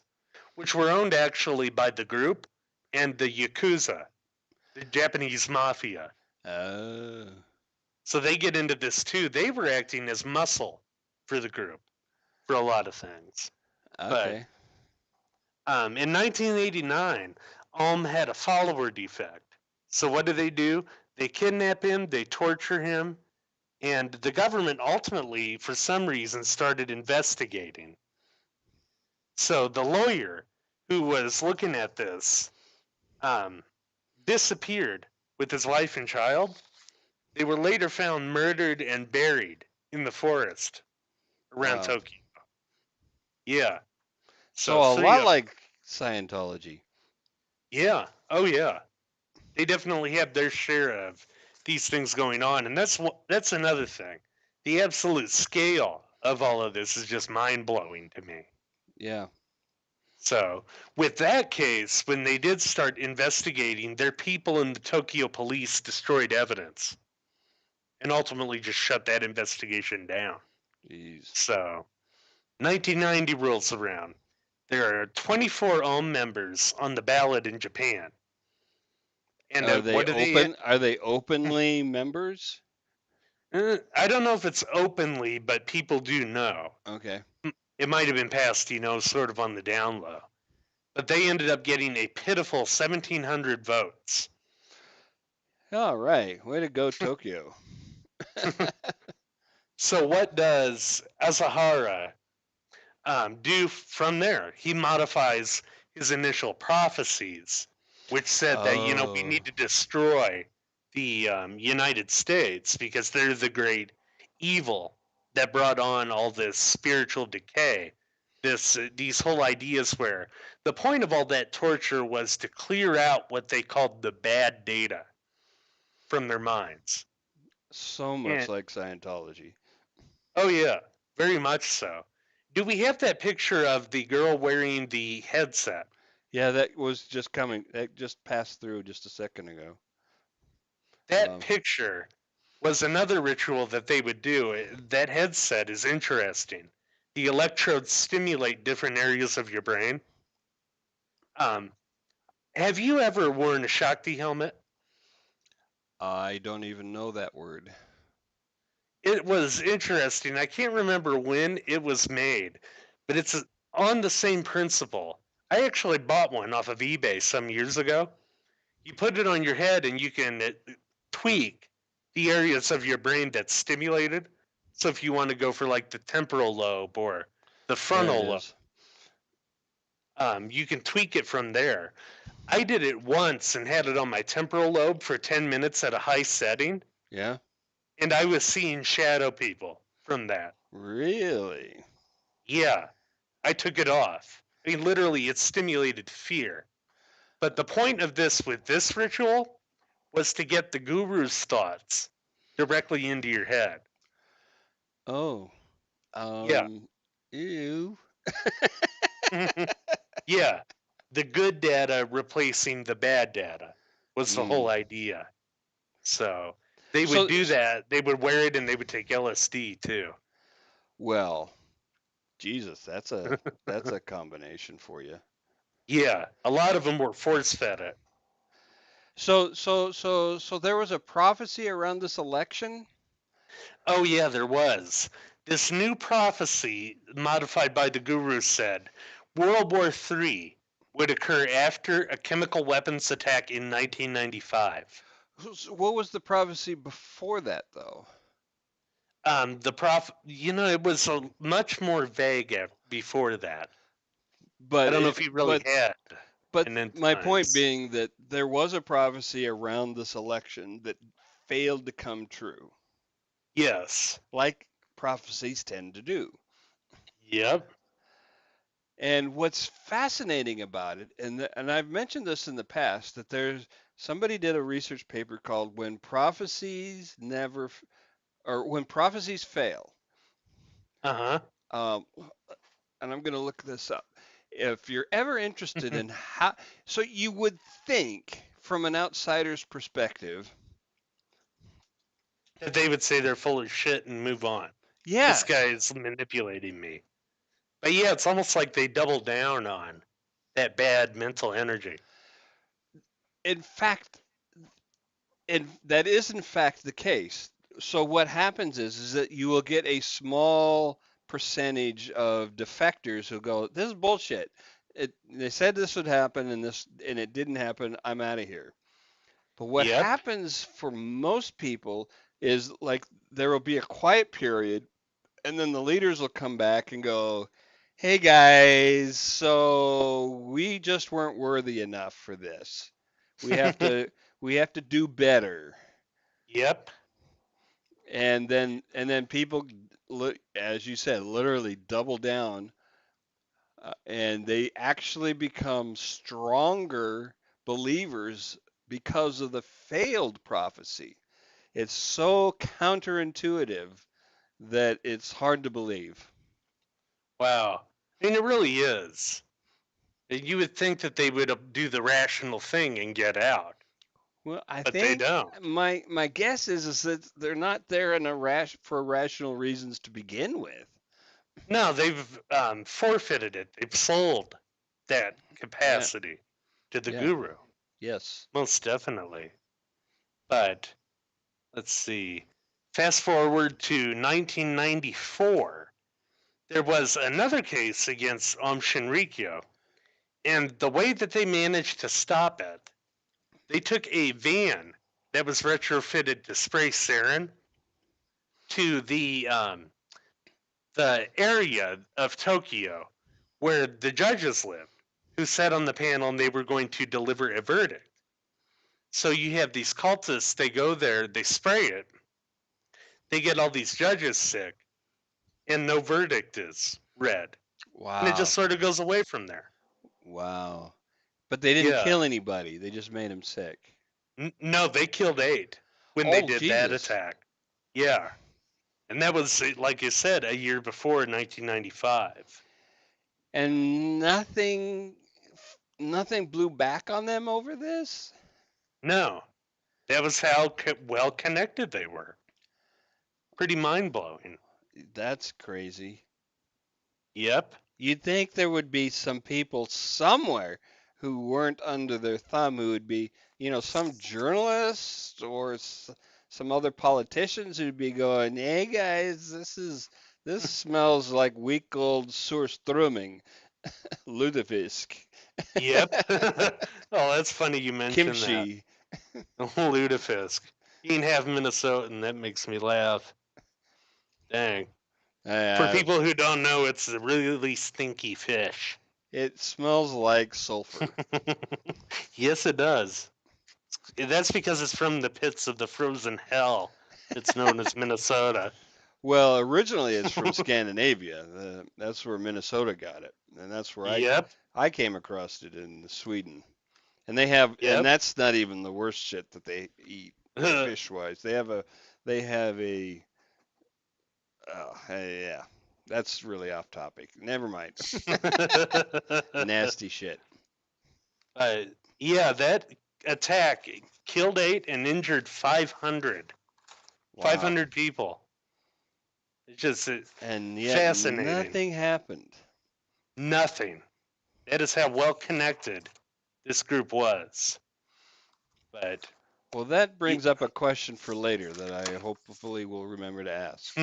which were owned actually by the group and the Yakuza, the Japanese mafia. Oh. So they get into this too. They were acting as muscle for the group for a lot of things. But Okay. in 1989, had a follower defect. So what do? They kidnap him, they torture him, and the government ultimately, for some reason, started investigating. So the lawyer who was looking at this um, disappeared with his wife and child. They were later found murdered and buried in the forest around Wow. Tokyo. Yeah. So So a three lot of them. like Scientology. Yeah. Oh yeah. They definitely have their share of these things going on, and that's another thing. The absolute scale of all of this is just mind blowing to me. Yeah. So, with that case, when they did start investigating, their people in the Tokyo police destroyed evidence and ultimately just shut that investigation down. Jeez. So, 1990 rolls around. There are 24 members on the ballot in Japan. And Are they what do they? open? Are they openly members? I don't know if it's openly, but people do know. Okay. It might have been passed, sort of on the down low. But they ended up getting a pitiful 1,700 votes. All right. Way to go, Tokyo. So what does Asahara do from there? He modifies his initial prophecies, which said that we Oh. need to destroy the United States because they're the great evil that brought on all this spiritual decay. These whole ideas where the point of all that torture was to clear out what they called the bad data from their minds. So much And like Scientology. oh yeah, very much so. Do we have that picture of the girl wearing the headset? Yeah, that was just coming. That just passed through just a second ago. That Um, picture was another ritual that they would do. That headset is interesting. The electrodes stimulate different areas of your brain. Um, have you ever worn a Shakti helmet? I don't even know that word. It was interesting. I can't remember when it was made, but it's on the same principle. I actually bought one off of eBay some years ago. You put it on your head and you can tweak the areas of your brain that's stimulated. So if you want to go for like the temporal lobe or the There it frontal lobe, is. you can tweak it from there. I did it once and had it on my temporal lobe for 10 minutes at a high setting, Yeah? and I was seeing shadow people from that. Really? Yeah, I took it off. I mean, literally, it stimulated fear. But the point of this with this ritual was to get the guru's thoughts directly into your head. Oh. Yeah. Um, ew. Yeah. The good data replacing the bad data was the whole Mm. idea. So they would So, do that. They would wear it and they would take LSD too. well, Jesus, that's a combination for you. Yeah. A lot of them were force fed it. So there was a prophecy around this election? Oh, yeah, there was. This new prophecy, modified by the guru, said World War III would occur after a chemical weapons attack in 1995. What was the prophecy before that, though? It was much more vague before that. I But don't know it, if he really but had but an end my point times. being that there was a prophecy around this election that failed to come true, Yes. like prophecies tend to do. Yep. And what's fascinating about it, and I've mentioned this in the past, that there's somebody did a research paper called "When Prophecies Never or When Prophecies Fail." Uh huh. Um, and I'm going to look this up. If you're ever interested in how, so you would think from an outsider's perspective, That they would say they're full of shit and move on. This guy yes. is manipulating me. But yeah, it's almost like they double down on that bad mental energy. In fact, and that is in fact the case. So what happens is that you will get a small percentage of defectors who go, "This is bullshit. They said this would happen and it didn't happen. I'm out of here." But what Yep. happens for most people is like there will be a quiet period and then the leaders will come back and go, "Hey guys, so we just weren't worthy enough for this. We have to we have to do better." Yep. And then people, as you said, literally double down, and they actually become stronger believers because of the failed prophecy. It's so counterintuitive that it's hard to believe. Wow. I mean, it really is. You would think that they would do the rational thing and get out, Well, I but they think don't. my guess is that they're not there for rational reasons to begin with. No, they've forfeited it. They've sold that Yeah, capacity to the yeah, guru, yes. most definitely. But let's see. Fast forward to 1994, there was another case against Shinrikyo, and the way that they managed to stop it, they took a van that was retrofitted to spray sarin to the area of Tokyo where the judges lived, who sat on the panel and they were going to deliver a verdict. So you have these cultists, they go there, they spray it, they get all these judges sick, and no verdict is read. And it just Wow, sort of goes away from there. wow. But they didn't Yeah. kill anybody. They just made him sick. No, they killed 8 when they Oh, did that Jesus. attack. Yeah. And that was, like you said, a year before 1995. And nothing blew back on them over this? No, that was how well connected they were. Pretty mind blowing. That's crazy. Yep. You'd think there would be some people somewhere who weren't under their thumb who would be, some journalists or some other politicians who'd be going, "Hey guys, this smells like week old surströmming, lutefisk, Yep. Oh, that's funny you mentioned that. kimchi." Lutefisk. You can have Minnesotan. That makes me laugh. Dang. For Uh, people who don't know, it's a really stinky fish. it smells like sulfur. Yes, it does. That's because it's from the pits of the frozen hell. It's known as Minnesota. Well, originally it's from Scandinavia. That's where Minnesota got it, and that's where I Yep. I came across it in Sweden. And Yep. that's not even the worst shit that they eat fish wise. They have a yeah, that's really off topic. Never mind. Nasty shit. uh, yeah, that attack killed 8 and injured 500. Wow. 500 people. It's just And yet fascinating. nothing happened. Nothing. That is how well connected this group was. But Well, that brings up a question for later that I hopefully will remember to ask.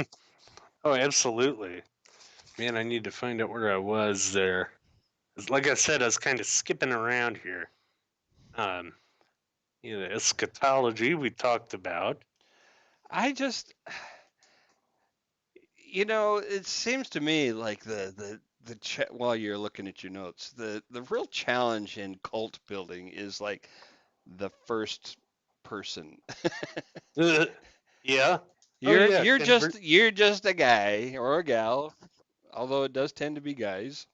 oh, absolutely. Man, I need to find out where I was there. Like I said, I was kind of skipping around here. Um, eschatology we talked about. I just, it seems to me like while you're looking at your notes, the real challenge in cult building is like the first person. Yeah. Oh You're yeah. you're Convert. just you're just a guy or a gal, although it does tend to be guys,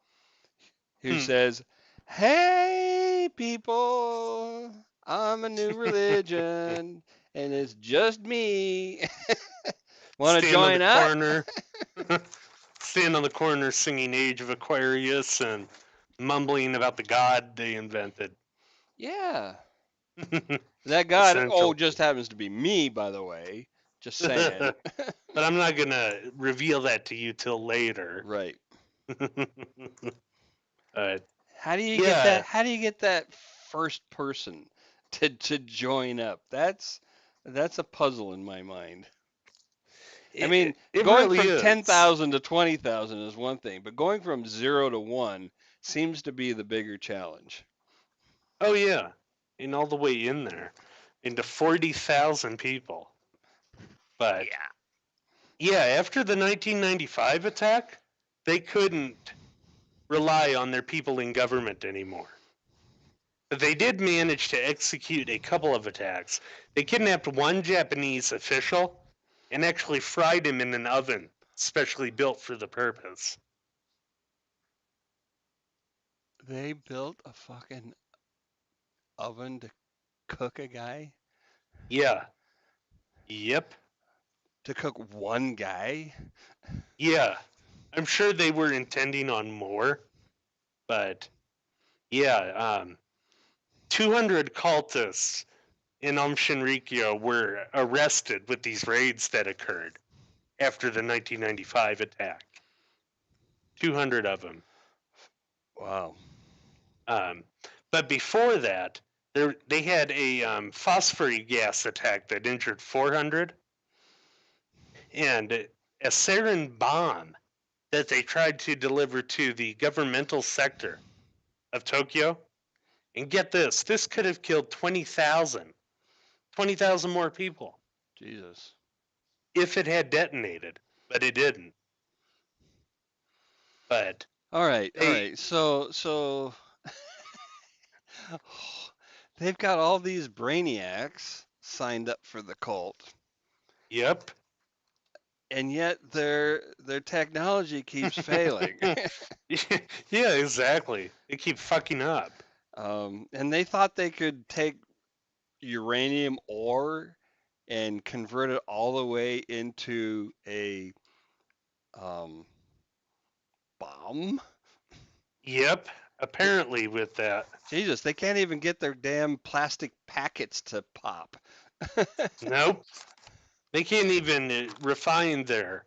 who Hmm. says, "Hey people, I'm a new religion and it's just me. Want to Stand on the join up?" corner. Stand on the corner singing Age of Aquarius and mumbling about the god they invented. Yeah. That god, oh, Essential. just happens to be me, by the way. Just saying. But I'm not gonna reveal that to you till later. Right. uh, How do you get that? yeah, How do you get that first person to join up? That's a puzzle in my mind. I mean, It going really from is. 10,000 to 20,000 is one thing, but going from 0 to 1 seems to be the bigger challenge. Oh yeah, and all the way in there, into 40,000 people. But Yeah. yeah, after the 1995 attack, they couldn't rely on their people in government anymore. But they did manage to execute a couple of attacks. They kidnapped one Japanese official and actually fried him in an oven specially built for the purpose. They built a fucking oven to cook a guy? Yeah. Yep. To cook one guy? Yeah. I'm sure they were intending on more, but yeah, 200 cultists in Shinrikyo were arrested with these raids that occurred after the 1995 attack. 200 of them. Wow. Um, but before that, they had a phosphorus gas attack that injured 400, and a sarin bomb that they tried to deliver to the governmental sector of Tokyo. And get this could have killed 20,000 more people Jesus. if it had detonated, but it didn't. But All right, all they, right. So they've got all these brainiacs signed up for the cult, yep. and yet their technology keeps failing. Yeah, exactly. They keep fucking up. And they thought they could take uranium ore and convert it all the way into a um, bomb. Yep. Apparently, with that, Jesus, they can't even get their damn plastic packets to pop. nope. They can't even refine their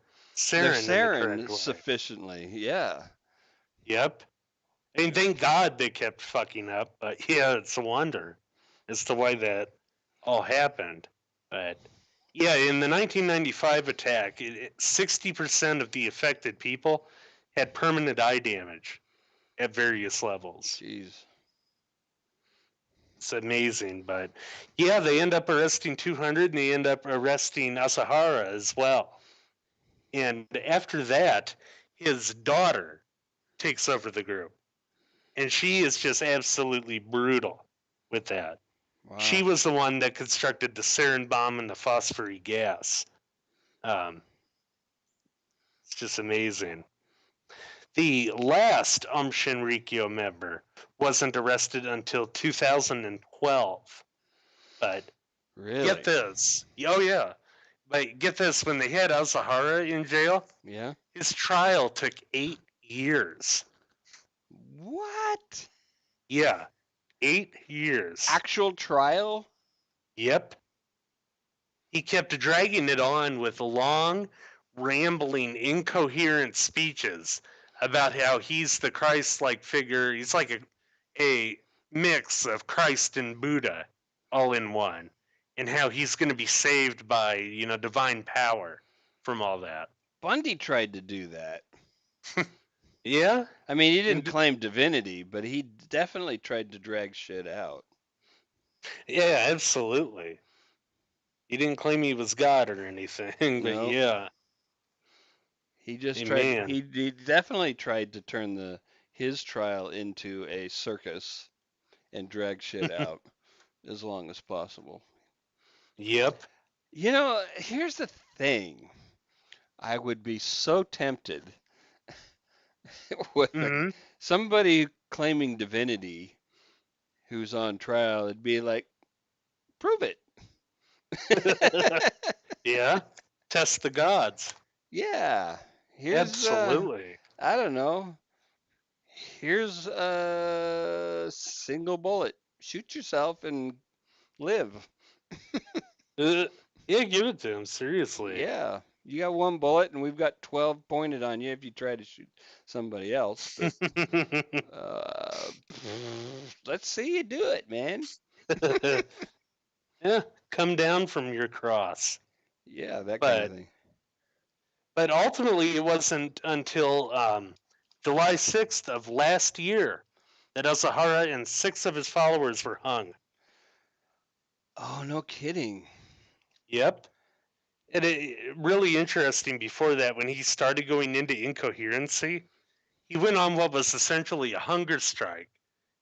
Their sarin in the correct sarin way. sufficiently. Yeah. Yep. I mean, thank God they kept fucking up, but yeah, it's a wonder as to why that all happened. But yeah, in the 1995 attack, 60% of the affected people had permanent eye damage at various levels. Jeez. It's amazing, but yeah, they end up arresting 200 and they end up arresting Asahara as well. And after that, his daughter takes over the group. And she is just absolutely brutal with that. She Wow. was the one that constructed the sarin bomb and the phosphorus gas. Um, it's just amazing. The last Shinrikyo member wasn't arrested until 2012. But get Really? this. Oh, yeah. But get this, when they had Asahara in jail, Yeah. his trial took 8 years. What? Yeah, 8 years. Actual trial? Yep. He kept dragging it on with long, rambling, incoherent speeches about how he's the Christ like figure. He's like a mix of Christ and Buddha all in one, and how he's going to be saved by, divine power from all that. Bundy tried to do that. Yeah? I mean, he didn't And claim divinity, but he definitely tried to drag shit out. yeah, absolutely. He didn't claim he was God or anything, but No, yeah. he just Hey, tried. man. He definitely tried to turn the his trial into a circus and drag shit out as long as possible. Yep. Here's the thing. I would be so tempted with Hmm. somebody claiming divinity who's on trial. It'd be like, prove it. Yeah. Test the gods. Yeah. Here's Absolutely. I don't know. Here's a single bullet. Shoot yourself and live. Uh, yeah, give it to him. Seriously. Yeah. You got one bullet and we've got 12 pointed on you if you try to shoot somebody else, but uh let's see you do it, man. Yeah, come down from your cross. Yeah, that kind of But thing. But ultimately, it wasn't until July 6th of last year that Asahara and 6 of his followers were hung. Oh, no kidding. Yep. And really interesting before that, when he started going into incoherency, he went on what was essentially a hunger strike.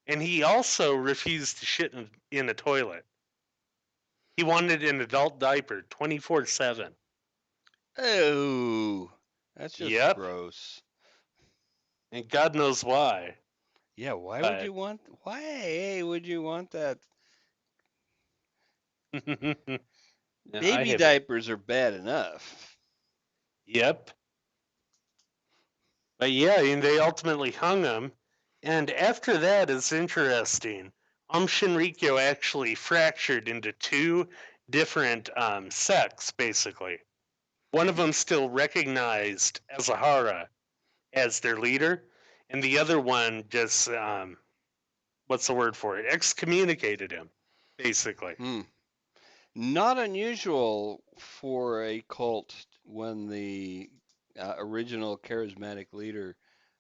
And he also refused to shit in a toilet. He wanted an adult diaper 24/7. Oh, that's just Yep. gross. And God knows why. Yeah, But why would you want that? yeah, I Baby have it. diapers are bad enough. Yep. But yeah, and they ultimately hung him. And after that, it's interesting. Shinrikyo actually fractured into two different sects, basically. One of them still recognized Azahara as their leader, and the other one just, what's the word for it? Excommunicated him, basically. Hmm. Not unusual for a cult when the original charismatic leader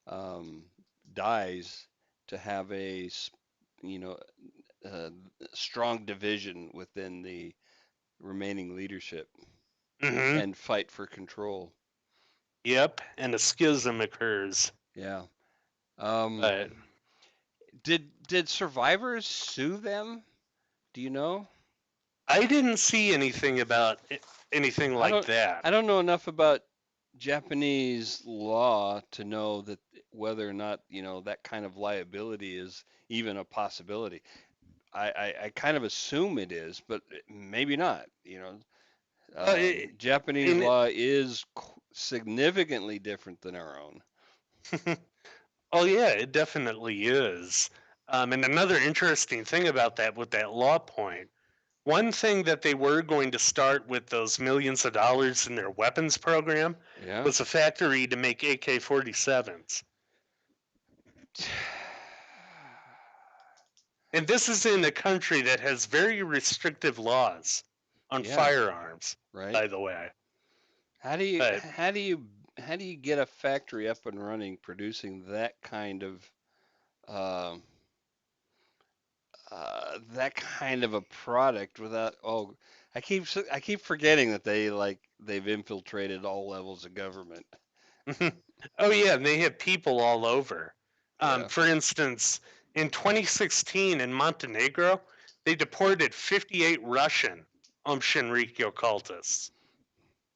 um, dies to have you know, uh, strong division within the remaining leadership Hmm. and fight for control. Yep, and a schism occurs. Yeah. Um, But did survivors sue them? Do you know? I didn't see anything about anything I like don't that. I don't know enough about Japanese law to know that whether or not, that kind of liability is even a possibility. I kind of assume it is, but maybe not. Uh, it, Japanese in law is significantly different than our own. Oh yeah, it definitely is. And another interesting thing about that, with that law point, one thing that they were going to start with those millions of dollars in their weapons program Yeah. was a factory to make AK-47s. And this is in a country that has very restrictive laws on Yeah, firearms, right. by the way. How do you But how do you how do you get a factory up and running producing um that kind of a product without I keep forgetting that they've infiltrated all levels of government. oh yeah, and they have people all over. Yeah. For instance, in 2016 in Montenegro, they deported 58 Russian Shinrikyo cultists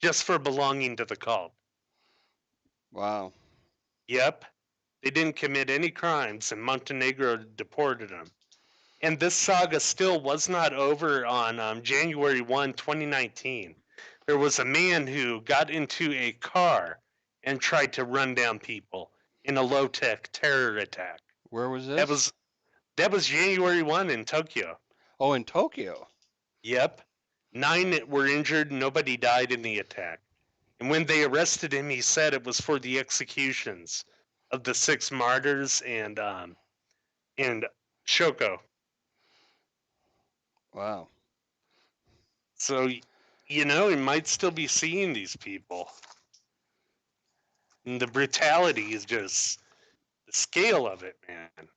just for belonging to the cult. Wow. Yep, they didn't commit any crimes, and Montenegro deported them. And this saga still was not over on January 1, 2019. There was a man who got into a car and tried to run down people in a low-tech terror attack. Where was That this? was that was January 1 in Tokyo. Oh, in Tokyo. Yep. 9 were injured, nobody died in the attack. And when they arrested him, he said it was for the executions of the 6 martyrs and Shoko. Wow. So we might still be seeing these people. And the brutality is just the scale of it, man.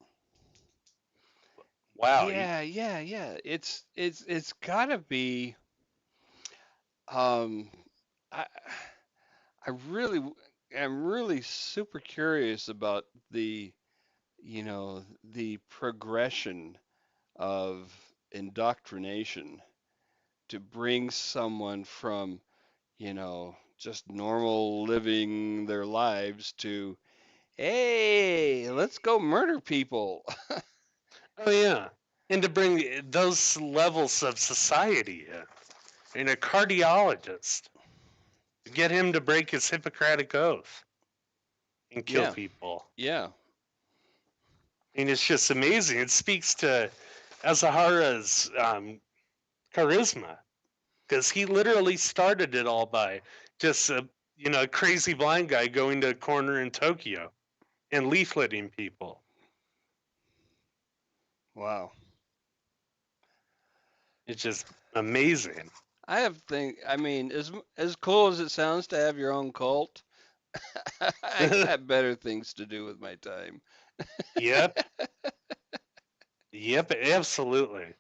Wow. Yeah, yeah, yeah. It's gotta be um I I really am really super curious about the progression of indoctrination to bring someone from, just normal living their lives to, hey, let's go murder people. Oh yeah. And to bring those levels of society in. And a cardiologist, to get him to break his Hippocratic oath and kill Yeah, people. yeah, And it's just amazing. It speaks to Azahara's charisma, because he literally started it all by just a crazy blind guy going to a corner in Tokyo and leafleting people. wow. It's just amazing. I have think. I mean, as cool as it sounds to have your own cult, I got better things to do with my time. Yep, yep, absolutely.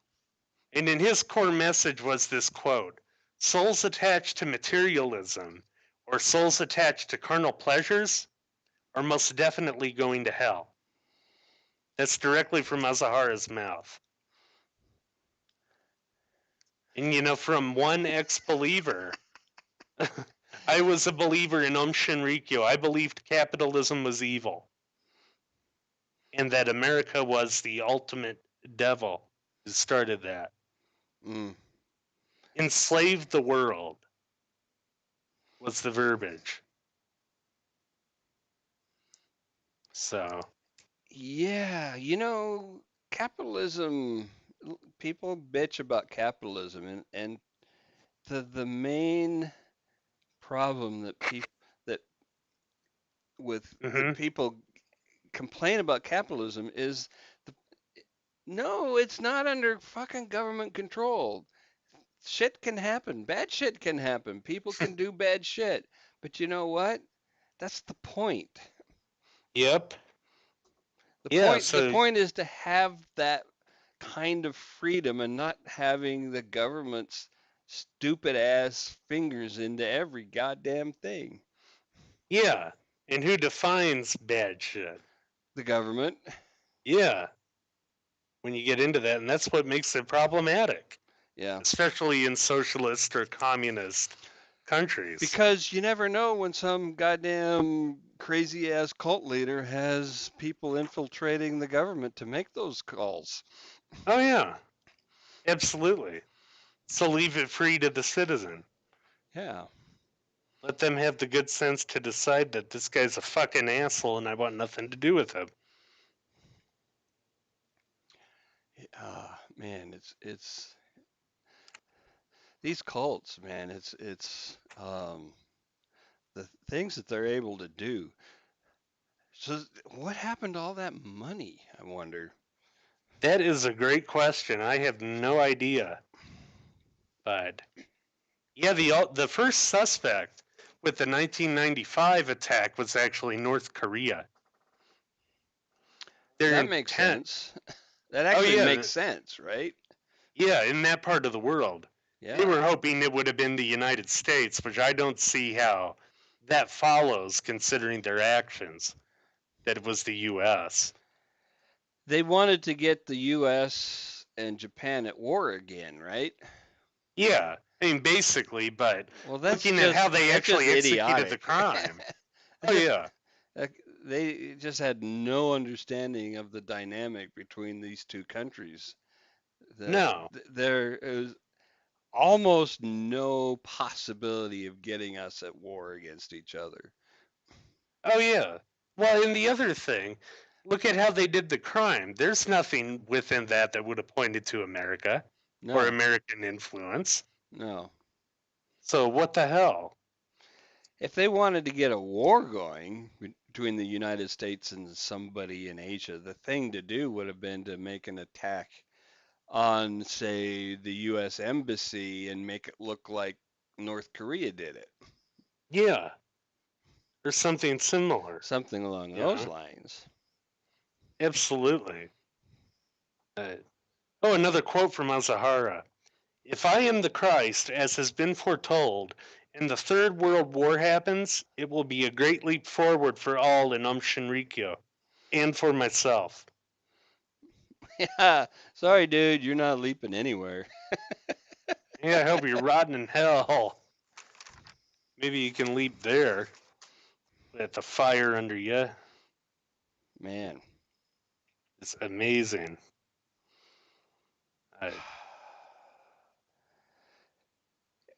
And in his core message was this quote: souls attached to materialism or souls attached to carnal pleasures are most definitely going to hell. That's directly from Azahara's mouth. And from one ex believer, I was a believer in Shinrikyo. I believed capitalism was evil and that America was the ultimate devil who started that. Mm. Enslaved the world was the verbiage. So, Yeah, capitalism. People bitch about capitalism, and the main problem that that mm-hmm. people complain about capitalism is the, no, it's not under fucking government control. Shit can happen. Bad shit can happen. People can do bad shit. But you know what? That's the point. Yep. The Yeah, point the so point is to have that kind of freedom and not having the government's stupid ass fingers into every goddamn thing. yeah. And who defines bad shit? The government. Yeah, when you get into that, and that's what makes it problematic, Yeah. especially in socialist or communist countries. Because you never know when some goddamn crazy ass cult leader has people infiltrating the government to make those calls. Oh yeah, absolutely. So leave it free to the citizen. Yeah. Let them have the good sense to decide that this guy's a fucking asshole and I want nothing to do with him. Man, it's these cults, man. It's the things that they're able to do. So what happened to all that money? I wonder. That is a great question. I have no idea. But yeah, the first suspect with the 1995 attack was actually North Korea. Their That makes intent. sense. That Oh actually yeah, makes sense, right? yeah, in that part of the world. They Yeah. were hoping it would have been the United States, which I don't see how that follows considering their actions, that it was the US. They wanted to get the US and Japan at war again, right? Yeah, I mean, basically, but Well, looking at how they that's just actually executed the idiotic. crime. They Oh, just yeah. they just had no understanding of the dynamic between these two countries. No. There is almost no possibility of getting us at war against each other. Oh, yeah. Well, and the other thing, look at how they did the crime. There's nothing within that would have pointed to America or No, American influence. no. So, what the hell? If they wanted to get a war going between the United States and somebody in Asia, the thing to do would have been to make an attack on, say, the U.S. embassy and make it look like North Korea did it. Yeah, or something similar. Something along those Yeah, lines. absolutely. Uh, oh, another quote from Azahara. If I am the Christ, as has been foretold, and the Third World War happens, it will be a great leap forward for all in Shinrikyo, and for myself. Yeah, sorry, dude, you're not leaping anywhere. Yeah, I hope you're rotting in hell. Maybe you can leap there at the fire under you. Man. It's amazing. I,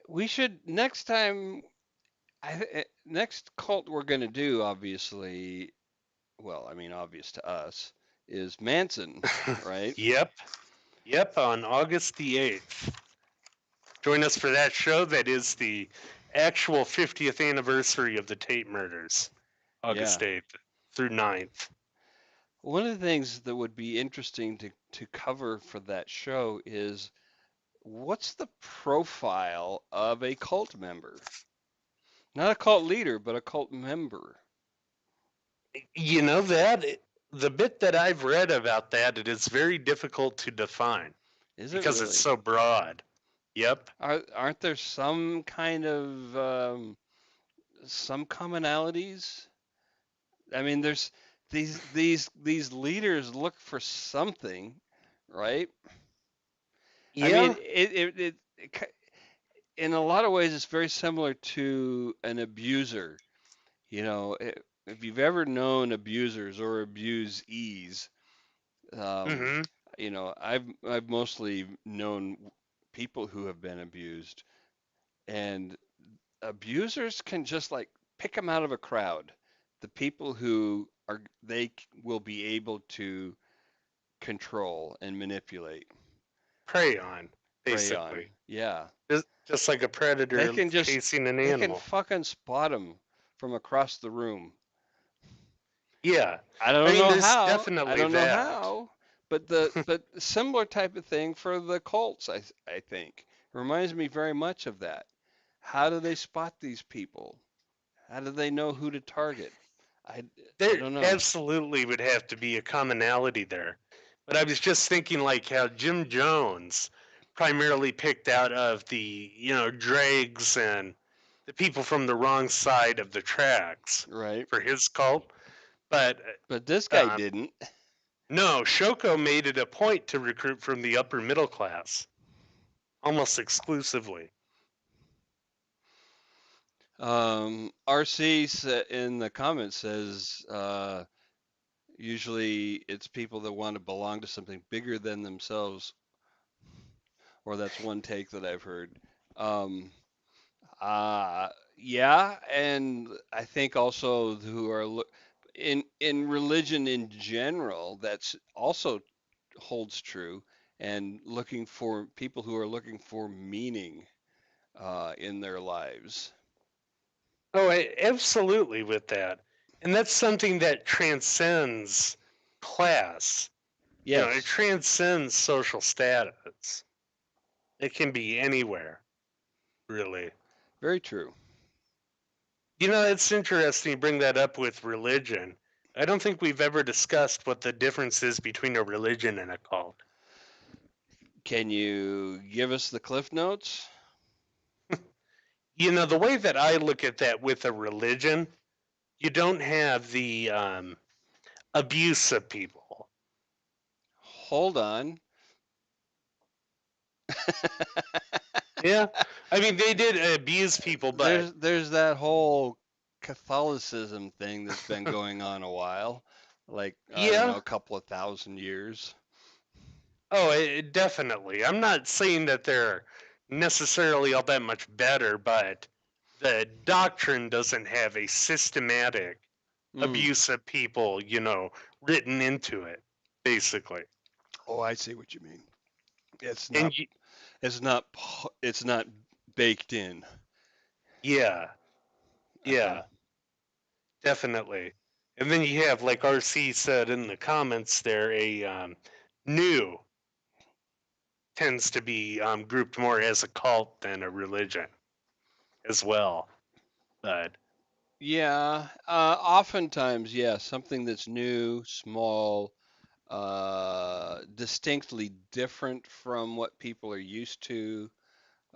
We should next time. Next cult we're gonna do, obviously. Well, I mean, obvious to us is Manson, right? yep, yep, on August the 8th. Join us for that show. That is the actual 50th anniversary of the Tate murders, Yeah. August 8th through 9th. One of the things that would be interesting to cover for that show is what's the profile of a cult member? Not a cult leader, but a cult member. You know that the bit that I've read about that, it is very difficult to define Is it because it's really? so broad. Yep. Aren't there some kind of some commonalities? I mean, there's these leaders look for something, right? I mean, Yeah. in a lot of ways it's very similar to an abuser. You know, if you've ever known abusers or abusees, um, Mm-hmm. I've mostly known people who have been abused, and abusers can just like pick them out of a crowd. The people who will be able to control and manipulate, Prey on, prey on. basically. Yeah, Just like a they predator can just chasing an they can animal. fucking spot them from across the room. Yeah. I I don't mean, know there's how. I definitely don't know that. how, but similar type of thing for the Colts. I think reminds me very much of that. How do they spot these people? How do they know who to target? I I There don't know. absolutely would have to be a commonality there. But I was just thinking like how Jim Jones primarily picked out of the, dregs and the people from the wrong side of the tracks Right. for his cult. But But this guy um, didn't. no, Shoko made it a point to recruit from the upper middle class almost exclusively. RC in the comments says usually it's people that want to belong to something bigger than themselves, or that's one take that I've heard. Um, uh, yeah, and I think also who are in religion in general, that's also holds true, and looking for people who are looking for meaning in their lives. Oh, absolutely with that. And that's something that transcends class. It Yes, transcends social status. It can be anywhere, really. very true. It's interesting you bring that up with religion. I don't think we've ever discussed what the difference is between a religion and a cult. Can you give us the cliff notes? The way that I look at that with a religion, you don't have the abuse of people. Hold on. Yeah. I mean, they did abuse people, but There's that whole Catholicism thing that's been going on a while, like I don't yeah. know, a couple of thousand years. Oh, definitely. I'm not saying that they're necessarily all that much better, but the doctrine doesn't have a systematic Mm. abuse of people, written into it, basically. Oh, I see what you mean. It's And not it's not baked in. yeah, Uh-huh. yeah, definitely. And then you have, like RC said in the comments there, a new tends to be grouped more as a cult than a religion as well. But Yeah, oftentimes, yeah, something that's new, small, distinctly different from what people are used to.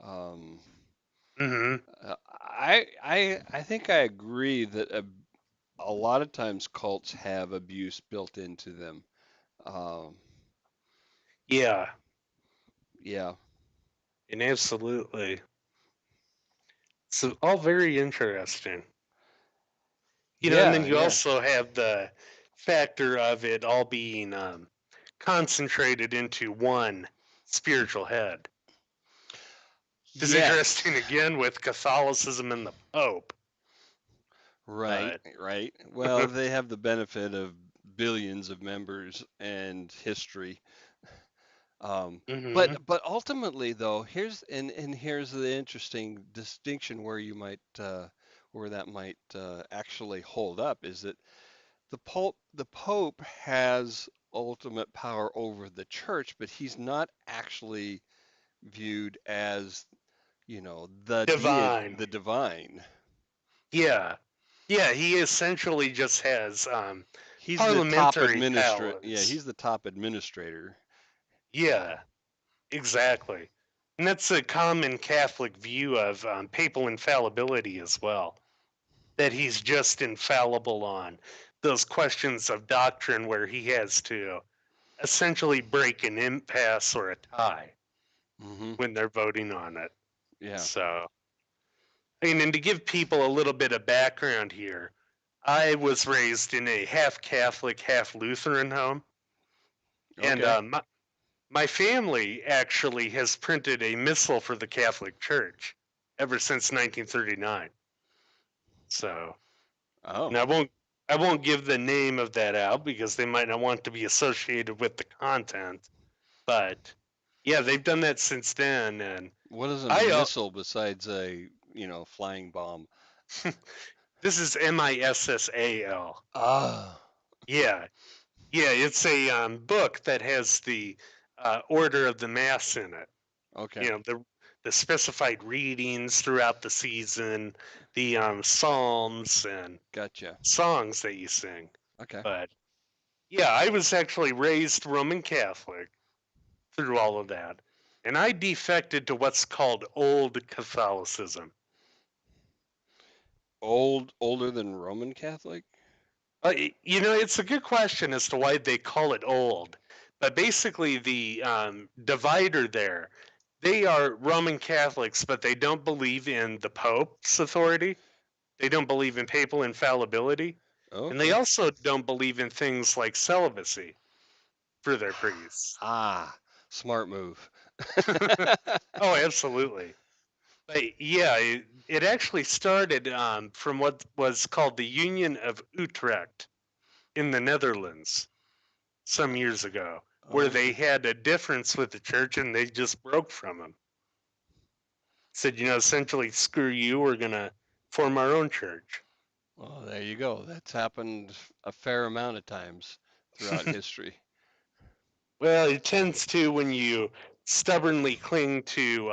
Um, hmm I think I agree that a lot of times cults have abuse built into them. Um, yeah, yeah, and absolutely. So all very interesting. And then yeah, you yeah. also have the factor of it all being concentrated into one spiritual head. It's interesting Yes. again with Catholicism and the Pope, Right, but right. Well, they have the benefit of billions of members and history. Um, hmm but ultimately, though, here's the interesting distinction where where that might actually hold up is that the Pope has ultimate power over the church, but he's not actually viewed as, the deity, Divine. the divine. Yeah. Yeah, he essentially just has He's the top parliamentary administrator. Yeah, powers. he's the top administrator. Yeah, exactly. And that's a common Catholic view of papal infallibility as well, that he's just infallible on those questions of doctrine where he has to essentially break an impasse or a tie Hmm. when they're voting on it. Yeah. So, and to give people a little bit of background here, I was raised in a half Catholic, half Lutheran home, and Okay. my family actually has printed a missal for the Catholic Church ever since 1939. So, Oh. and I won't give the name of that out because they might not want to be associated with the content. But yeah, they've done that since then, and What is a I missile besides a, flying bomb? this is MISSAL. Ah. Yeah, yeah, it's a book that has the order of the mass in it. Okay. You know, the specified readings throughout the season, the psalms and Gotcha. songs that you sing. Okay. But yeah, I was actually raised Roman Catholic through all of that, and I defected to what's called Old Catholicism. Older than Roman Catholic? It's a good question as to why they call it old, but basically the divider there, they are Roman Catholics, but they don't believe in the Pope's authority. They don't believe in papal infallibility, and they Okay. also don't believe in things like celibacy for their priests. Ah, smart move. Oh, absolutely. But yeah, it actually started from what was called the Union of Utrecht in the Netherlands some years ago, where they Okay. had a difference with the church and they just broke from them. Said, essentially, screw you, we're going to form our own church. Well, there you go. That's happened a fair amount of times throughout history. Well, it tends to when you stubbornly cling to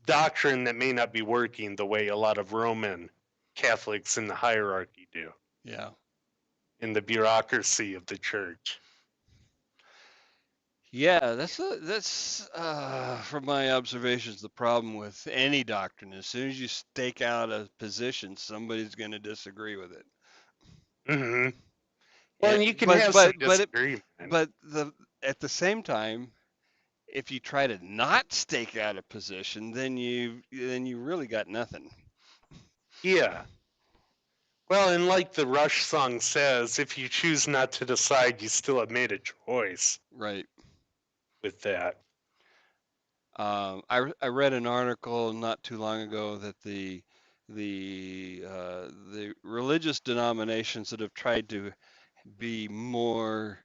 doctrine that may not be working the way a lot of Roman Catholics in the hierarchy do, Yeah. in the bureaucracy of the church. Yeah, that's from my observations the problem with any doctrine. As soon as you stake out a position, somebody's going to disagree with it. Hmm. Well, And and you can but have some but but it, disagreement. but the at the same time, if you try to not stake out a position, then you really got nothing. Yeah. Well, and like the Rush song says, if you choose not to decide, you still have made a choice Right. with that. I read an article not too long ago that the religious denominations that have tried to be more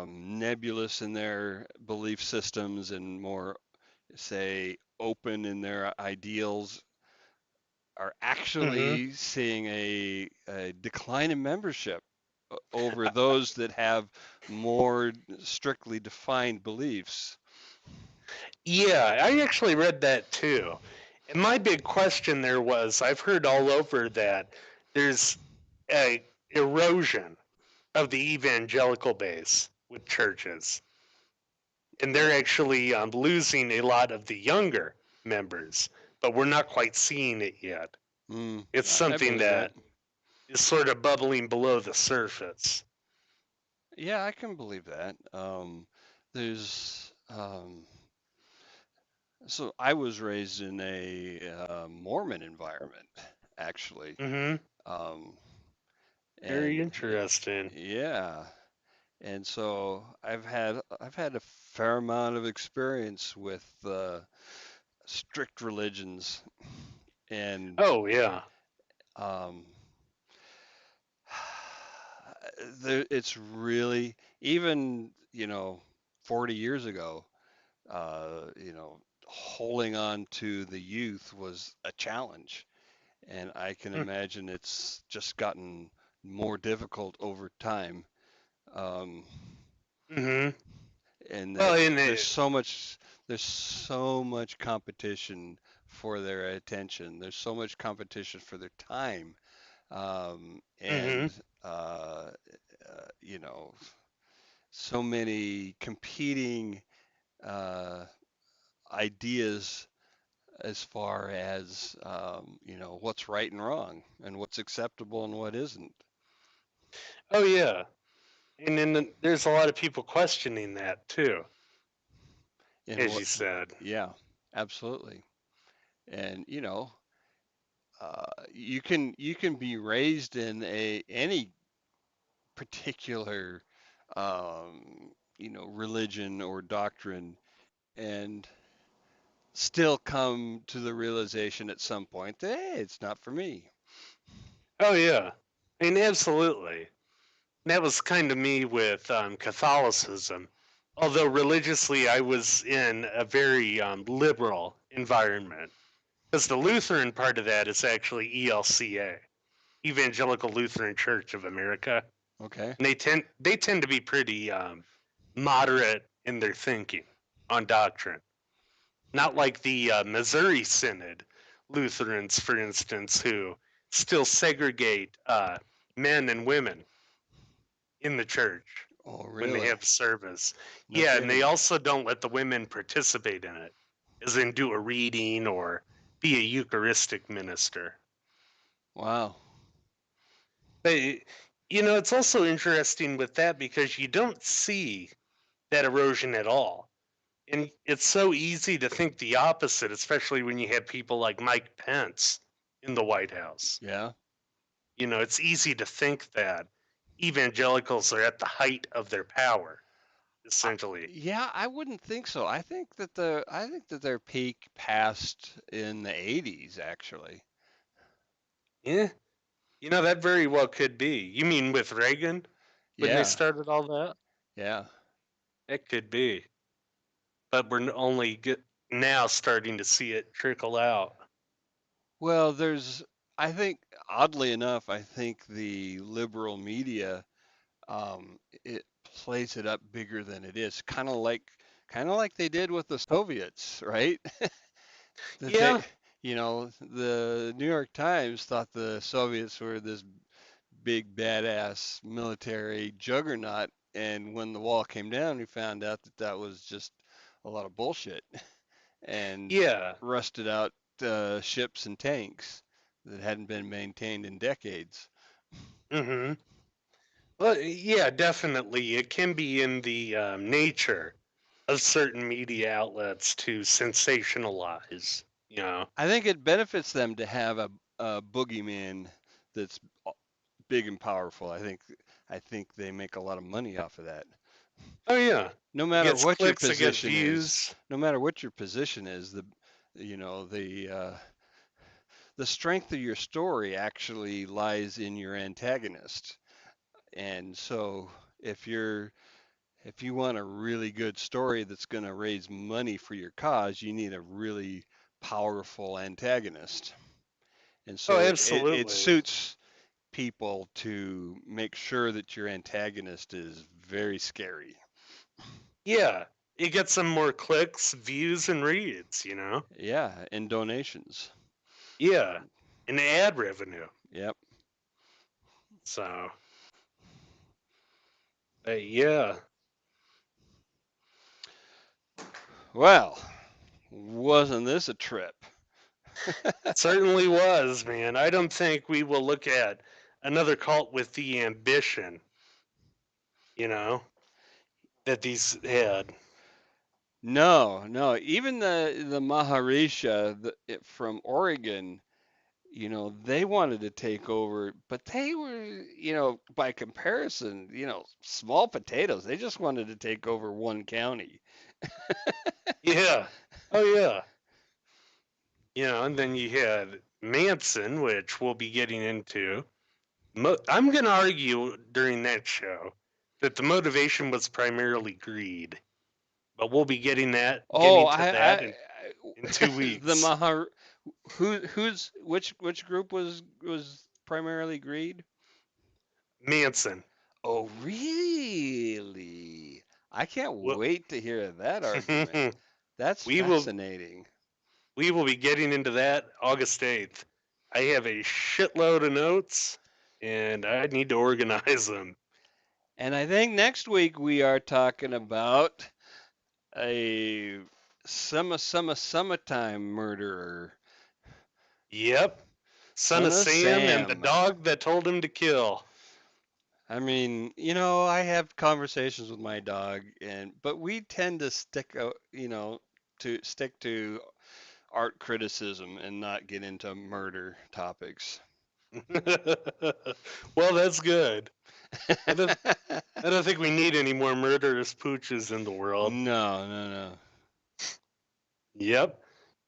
nebulous in their belief systems and more, say, open in their ideals are Hmm. actually seeing a decline in membership over those that have more strictly defined beliefs. Yeah, I actually read that too. And my big question there was I've heard all over that there's a erosion of the evangelical base with churches. And they're actually losing a lot of the younger members, but we're not quite seeing it yet. It's I something believe that. that is sort of bubbling below the surface. Yeah, I can believe that. There's so I was raised in a Mormon environment, actually, Hmm. um, Very and interesting. yeah, and so I've had a fair amount of experience with strict religions, and Oh, yeah. um, it's really even 40 years ago, holding on to the youth was a challenge. And I can imagine it's just gotten more difficult over time. Um, Hmm. and Well, that and there's so much, there's so much competition for their attention. There's so much competition for their time. Mm-hmm. And you know, so many competing uh, ideas as far as what's right and wrong and what's acceptable and what isn't, Oh yeah, and then there's a lot of people questioning that too, and as what you said. yeah, absolutely. And you can be raised in a any particular religion or doctrine and still come to the realization at some point that hey, it's not for me. Oh yeah, I mean absolutely. That was kind of me with Catholicism. Although religiously, I was in a very liberal environment, because the Lutheran part of that is actually ELCA, Evangelical Lutheran Church of America, Okay. and they tend to be pretty moderate in their thinking on doctrine. Not like the Missouri Synod Lutherans, for instance, who still segregate men and women in the church Oh, when they really? have service. No Yeah, and they kidding. also don't let the women participate in it, as in do a reading or be a Eucharistic minister. Wow. But, it's also interesting with that because you don't see that erosion at all. And it's so easy to think the opposite, especially when you have people like Mike Pence in the White House. Yeah. It's easy to think that evangelicals are at the height of their power, I, essentially. yeah, I wouldn't think so. I think that their peak passed in the 80s actually. Yeah, that very well could be. You mean with Reagan when they Yeah. started all that? Yeah. It could be. But we're only now starting to see it trickle out. Well, I think oddly enough, I think the liberal media it plays it up bigger than it is. Kind of like they did with the Soviets, right? That Yeah, the New York Times thought the Soviets were this big badass military juggernaut, and when the wall came down, we found out that that was just a lot of bullshit and yeah. rusted out ships and tanks that hadn't been maintained in decades. Mm-hmm. Well, yeah, definitely. It can be in the nature of certain media outlets to sensationalize. You know. I think it benefits them to have a boogeyman that's big and powerful. I think they make a lot of money off of that. Oh yeah, No it matter gets what your clicks, it gets position is, views. no matter what your position is, you know the strength of your story actually lies in your antagonist. And so if you're if you want a really good story that's going to raise money for your cause, you need a really powerful antagonist. And Oh, so it absolutely. suits people to make sure that your antagonist is very scary. Yeah, it gets some more clicks, views, and reads. Yeah, and donations. Yeah, and ad revenue. Yep. So, yeah, Well, wasn't this a trip? it certainly was, man. I don't think we will look at another cult with the ambition, you know, that these had. No, no. Even the Maharisha from Oregon, they wanted to take over, but they were, by comparison, small potatoes. They just wanted to take over one county. Yeah. Oh, yeah. And then you had Manson, which we'll be getting into. I'm going to argue during that show that the motivation was primarily greed, but we'll be Oh, getting to that in 2 weeks. the Mahar, which group was primarily greed? Manson. Oh, really? I can't Well, wait to hear that argument. That's We will fascinating. we will be getting into that August 8th. I have a shitload of notes and I need to organize them. And I think next week we are talking about a summertime murderer, Yep. Son son of of Sam and the Sam. dog that told him to kill. I mean, I have conversations with my dog, but we tend to stick to art criticism and not get into murder topics. Well, that's good. I don't, I don't think we need any more murderous pooches in the world. No, no, no. Yep.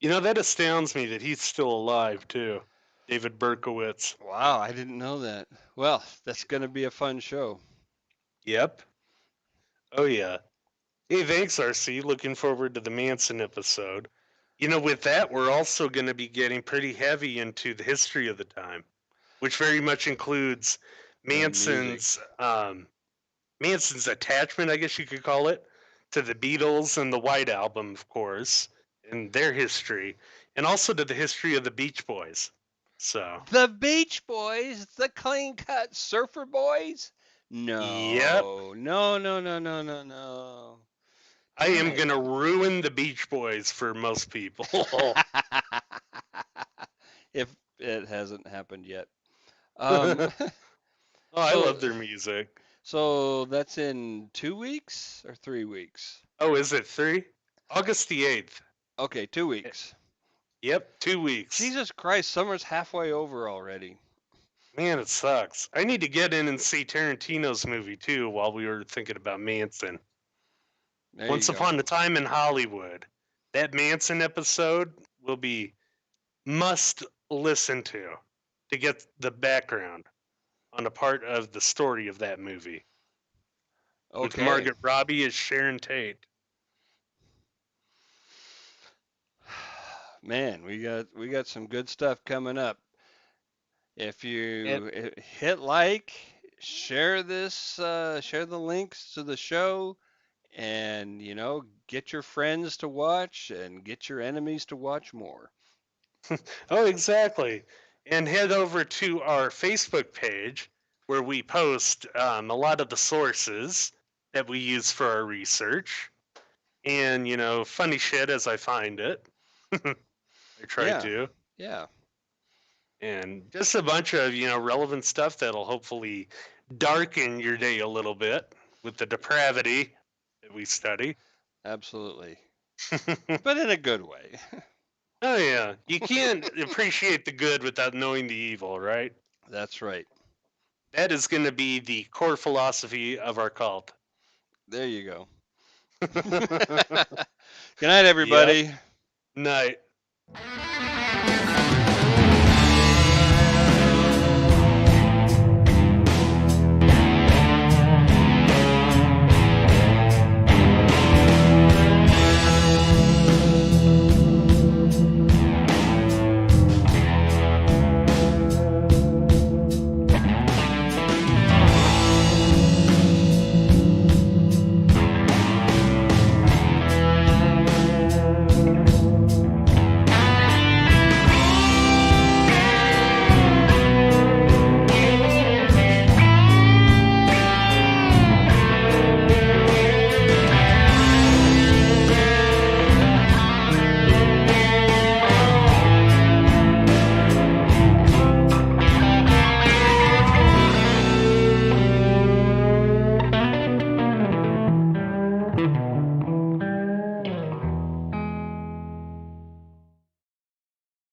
That astounds me that he's still alive, too. David Berkowitz. Wow, I didn't know that. Well, that's going to be a fun show. Yep. Oh, yeah. Hey, thanks, RC. Looking forward to the Manson episode. With that, we're also going to be getting pretty heavy into the history of the time, which very much includes The music. Manson's attachment, I guess you could call it, to the Beatles and the White Album, of course, and their history, and also to the history of the Beach Boys. So, The Beach Boys, the clean cut surfer boys? yep, No, no, no, no, no, no, no. I Damn am it. going to ruin the Beach Boys for most people. Oh, If it hasn't happened yet. Um, I so love their music. so that's in 2 weeks or 3 weeks? Oh, is it 3? August the 8th. Okay, 2 weeks. Yep, 2 weeks. Jesus Christ, summer's halfway over already. Man, it sucks. I need to get in and see Tarantino's movie too while we were thinking about Manson. There you Once go. Upon a Time in Hollywood. That Manson episode will be must listen to get the background on a part of the story of that movie with Okay. Margaret Robbie as Sharon Tate. Man, we got some good stuff coming up. If And you hit like, share the links to the show, and get your friends to watch and get your enemies to watch more. oh, exactly. And head over to our Facebook page where we post a lot of the sources that we use for our research and funny shit as I find it. I try Yeah, to, yeah, and just a bunch of relevant stuff that'll hopefully darken your day a little bit with the depravity that we study. absolutely. Oh But in a good way. yeah, you can't appreciate the good without knowing the evil, right? That's right. That is going to be the core philosophy of our cult. There you go. Good night, Yep. everybody. Night.